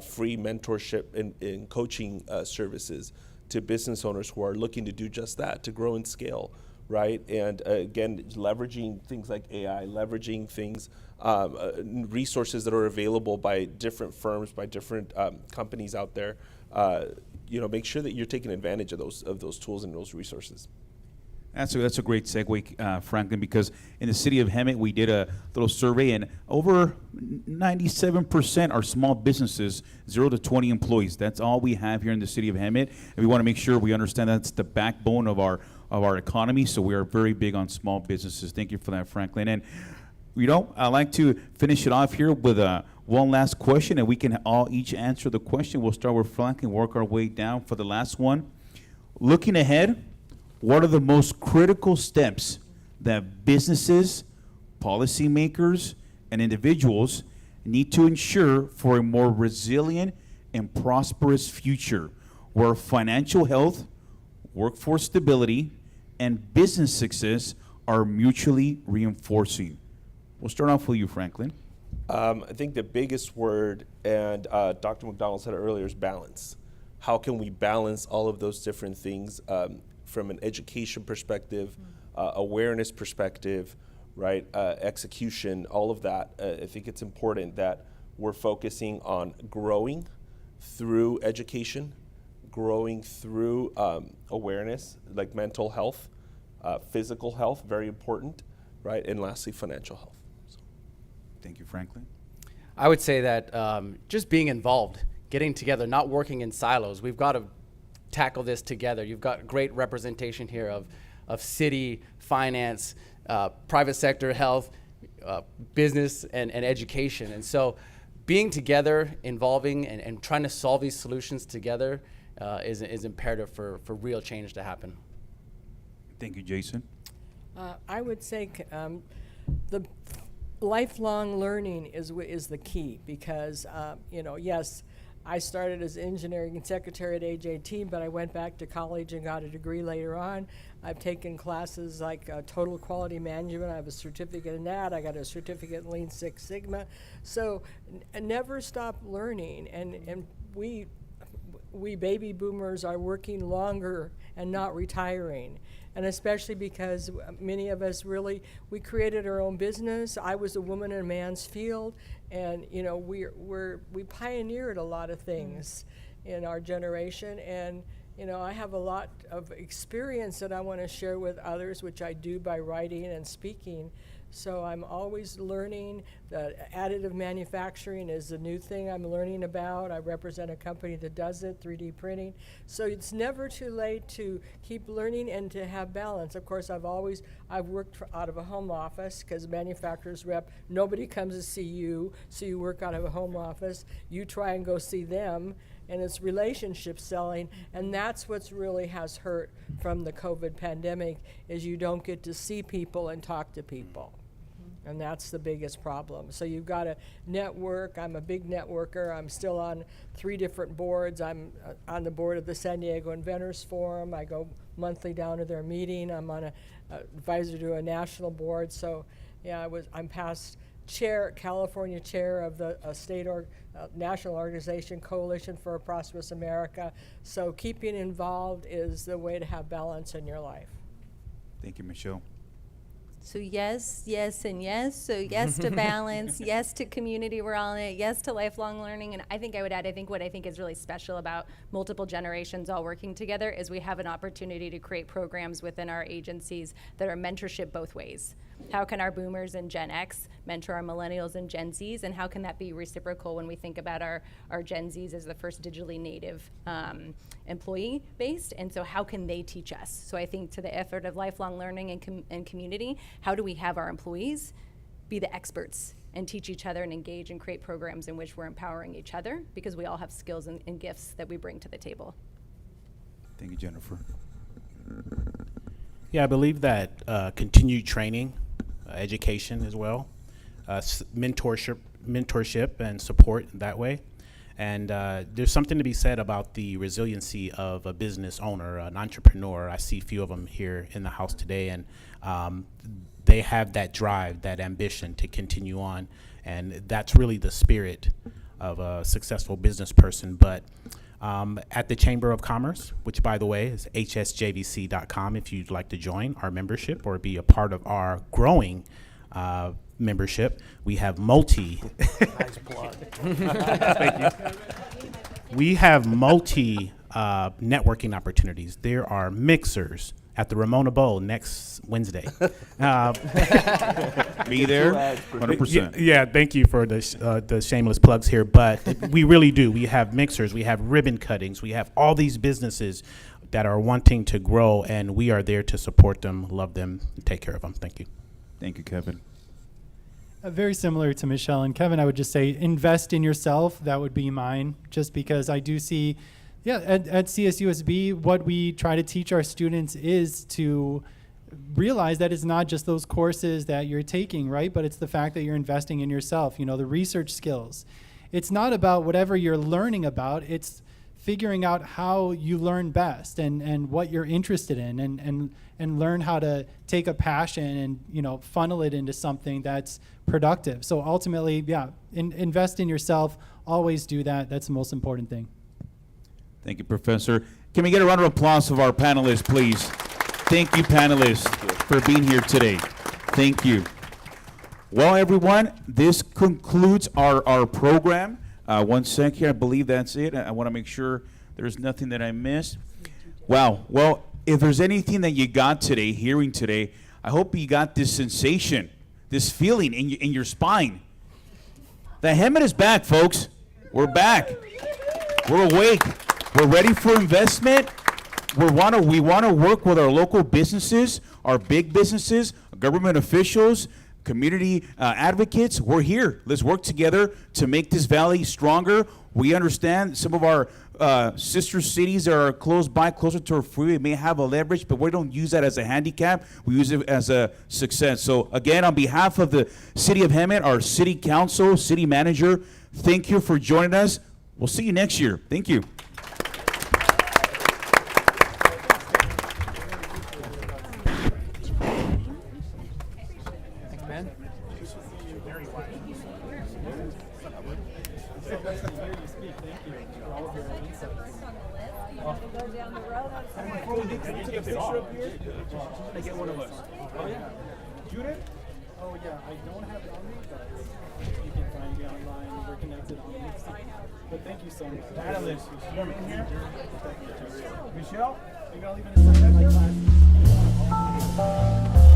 free mentorship and coaching services to business owners who are looking to do just that, to grow and scale, right? And again, leveraging things like AI, leveraging things, resources that are available by different firms, by different companies out there. Make sure that you're taking advantage of those tools and those resources. That's a great segue, Franklin, because in the city of Hemet, we did a little survey, and over 97% are small businesses, 0 to 20 employees. That's all we have here in the city of Hemet, and we want to make sure we understand that's the backbone of our economy. So we are very big on small businesses. Thank you for that, Franklin. And I'd like to finish it off here with one last question, and we can all each answer the question. We'll start with Franklin, work our way down for the last one. Looking ahead, what are the most critical steps that businesses, policymakers, and individuals need to ensure for a more resilient and prosperous future where financial health, workforce stability, and business success are mutually reinforcing? We'll start off with you, Franklin. I think the biggest word, and Dr. McDonald said it earlier, is balance. How can we balance all of those different things from an education perspective, awareness perspective, right? Execution, all of that. I think it's important that we're focusing on growing through education, growing through awareness, like mental health, physical health, very important, right? And lastly, financial health. So. Thank you, Franklin. I would say that just being involved, getting together, not working in silos. We've got to tackle this together. You've got great representation here of city, finance, private sector, health, business, and education. And so being together, involving, and trying to solve these solutions together is imperative for real change to happen. Thank you, Jason. I would say the lifelong learning is the key because, yes, I started as engineering secretary at age 18, but I went back to college and got a degree later on. I've taken classes like total quality management. I have a certificate in that. I got a certificate in Lean Six Sigma. So never stop learning. And we baby boomers are working longer and not retiring. And especially because many of us we created our own business. I was a woman in a man's field, and we pioneered a lot of things in our generation. And I have a lot of experience that I want to share with others, which I do by writing and speaking. So I'm always learning. Additive manufacturing is a new thing I'm learning about. I represent a company that does it, 3D printing. So it's never too late to keep learning and to have balance. Of course, I've worked out of a home office because manufacturers rep, nobody comes to see you, so you work out of a home office. You try and go see them, and it's relationship selling, and that's what's really has hurt from the COVID pandemic is you don't get to see people and talk to people. And that's the biggest problem. So you've got to network. I'm a big networker. I'm still on 3 different boards. I'm on the board of the San Diego Inventors Forum. I go monthly down to their meeting. I'm on a advisor to a national board. So yeah, I'm past California chair of the national organization Coalition for a Prosperous America. So keeping involved is the way to have balance in your life. Thank you, Michelle. So yes, yes, and yes. So yes to balance, yes to community, we're all in it, yes to lifelong learning. And I think I would add, what I think is really special about multiple generations all working together is we have an opportunity to create programs within our agencies that are mentorship both ways. How can our boomers and Gen X mentor our millennials and Gen Zs, and how can that be reciprocal when we think about our Gen Zs as the first digitally native employee based, and so how can they teach us? So I think to the effort of lifelong learning and community, how do we have our employees be the experts and teach each other and engage and create programs in which we're empowering each other because we all have skills and gifts that we bring to the table. Thank you, Jennifer. Yeah, I believe that continued training, education as well, mentorship and support that way. And there's something to be said about the resiliency of a business owner, an entrepreneur. I see a few of them here in the house today, and they have that drive, that ambition to continue on. And that's really the spirit of a successful business person. But at the Chamber of Commerce, which, by the way, is hsjvc.com if you'd like to join our membership or be a part of our growing membership, we have nice plug. Thank you. We have multi networking opportunities. There are mixers at the Ramona Bowl next Wednesday. Be there, 100%. Yeah, thank you for the shameless plugs here, but we really do. We have mixers, we have ribbon cuttings, we have all these businesses that are wanting to grow, and we are there to support them, love them, and take care of them. Thank you. Thank you, Kevin. Very similar to Michelle and Kevin, I would just say invest in yourself. That would be mine, just because I do see, at CSUSB, what we try to teach our students is to realize that it's not just those courses that you're taking, right? But it's the fact that you're investing in yourself, the research skills. It's not about whatever you're learning about, it's figuring out how you learn best and what you're interested in and learn how to take a passion and funnel it into something that's productive. So ultimately, invest in yourself, always do that. That's the most important thing. Thank you, Professor. Can we get a round of applause of our panelists, please? Thank you, panelists, for being here today. Thank you. Well, everyone, this concludes our program. One sec here, I believe that's it. I want to make sure there's nothing that I missed. Wow. Well, if there's anything that you got today, hearing today, I hope you got this sensation, this feeling in your spine. The Hemet is back, folks. We're back. We're awake. We're ready for investment. We want to work with our local businesses, our big businesses, government officials, community advocates. We're here. Let's work together to make this valley stronger. We understand some of our sister cities that are close by, closer to our freeway, may have a leverage, but we don't use that as a handicap. We use it as a success. So again, on behalf of the City of Hemet, our City Council, City Manager, thank you for joining us. We'll see you next year. Thank you. I get one of us. Oh yeah, Judith. Oh yeah, I don't have it on me, but you can find me online. We're connected on LinkedIn. But thank you so much. Panelists, you come in here. Michelle, you gotta leave it inside my class.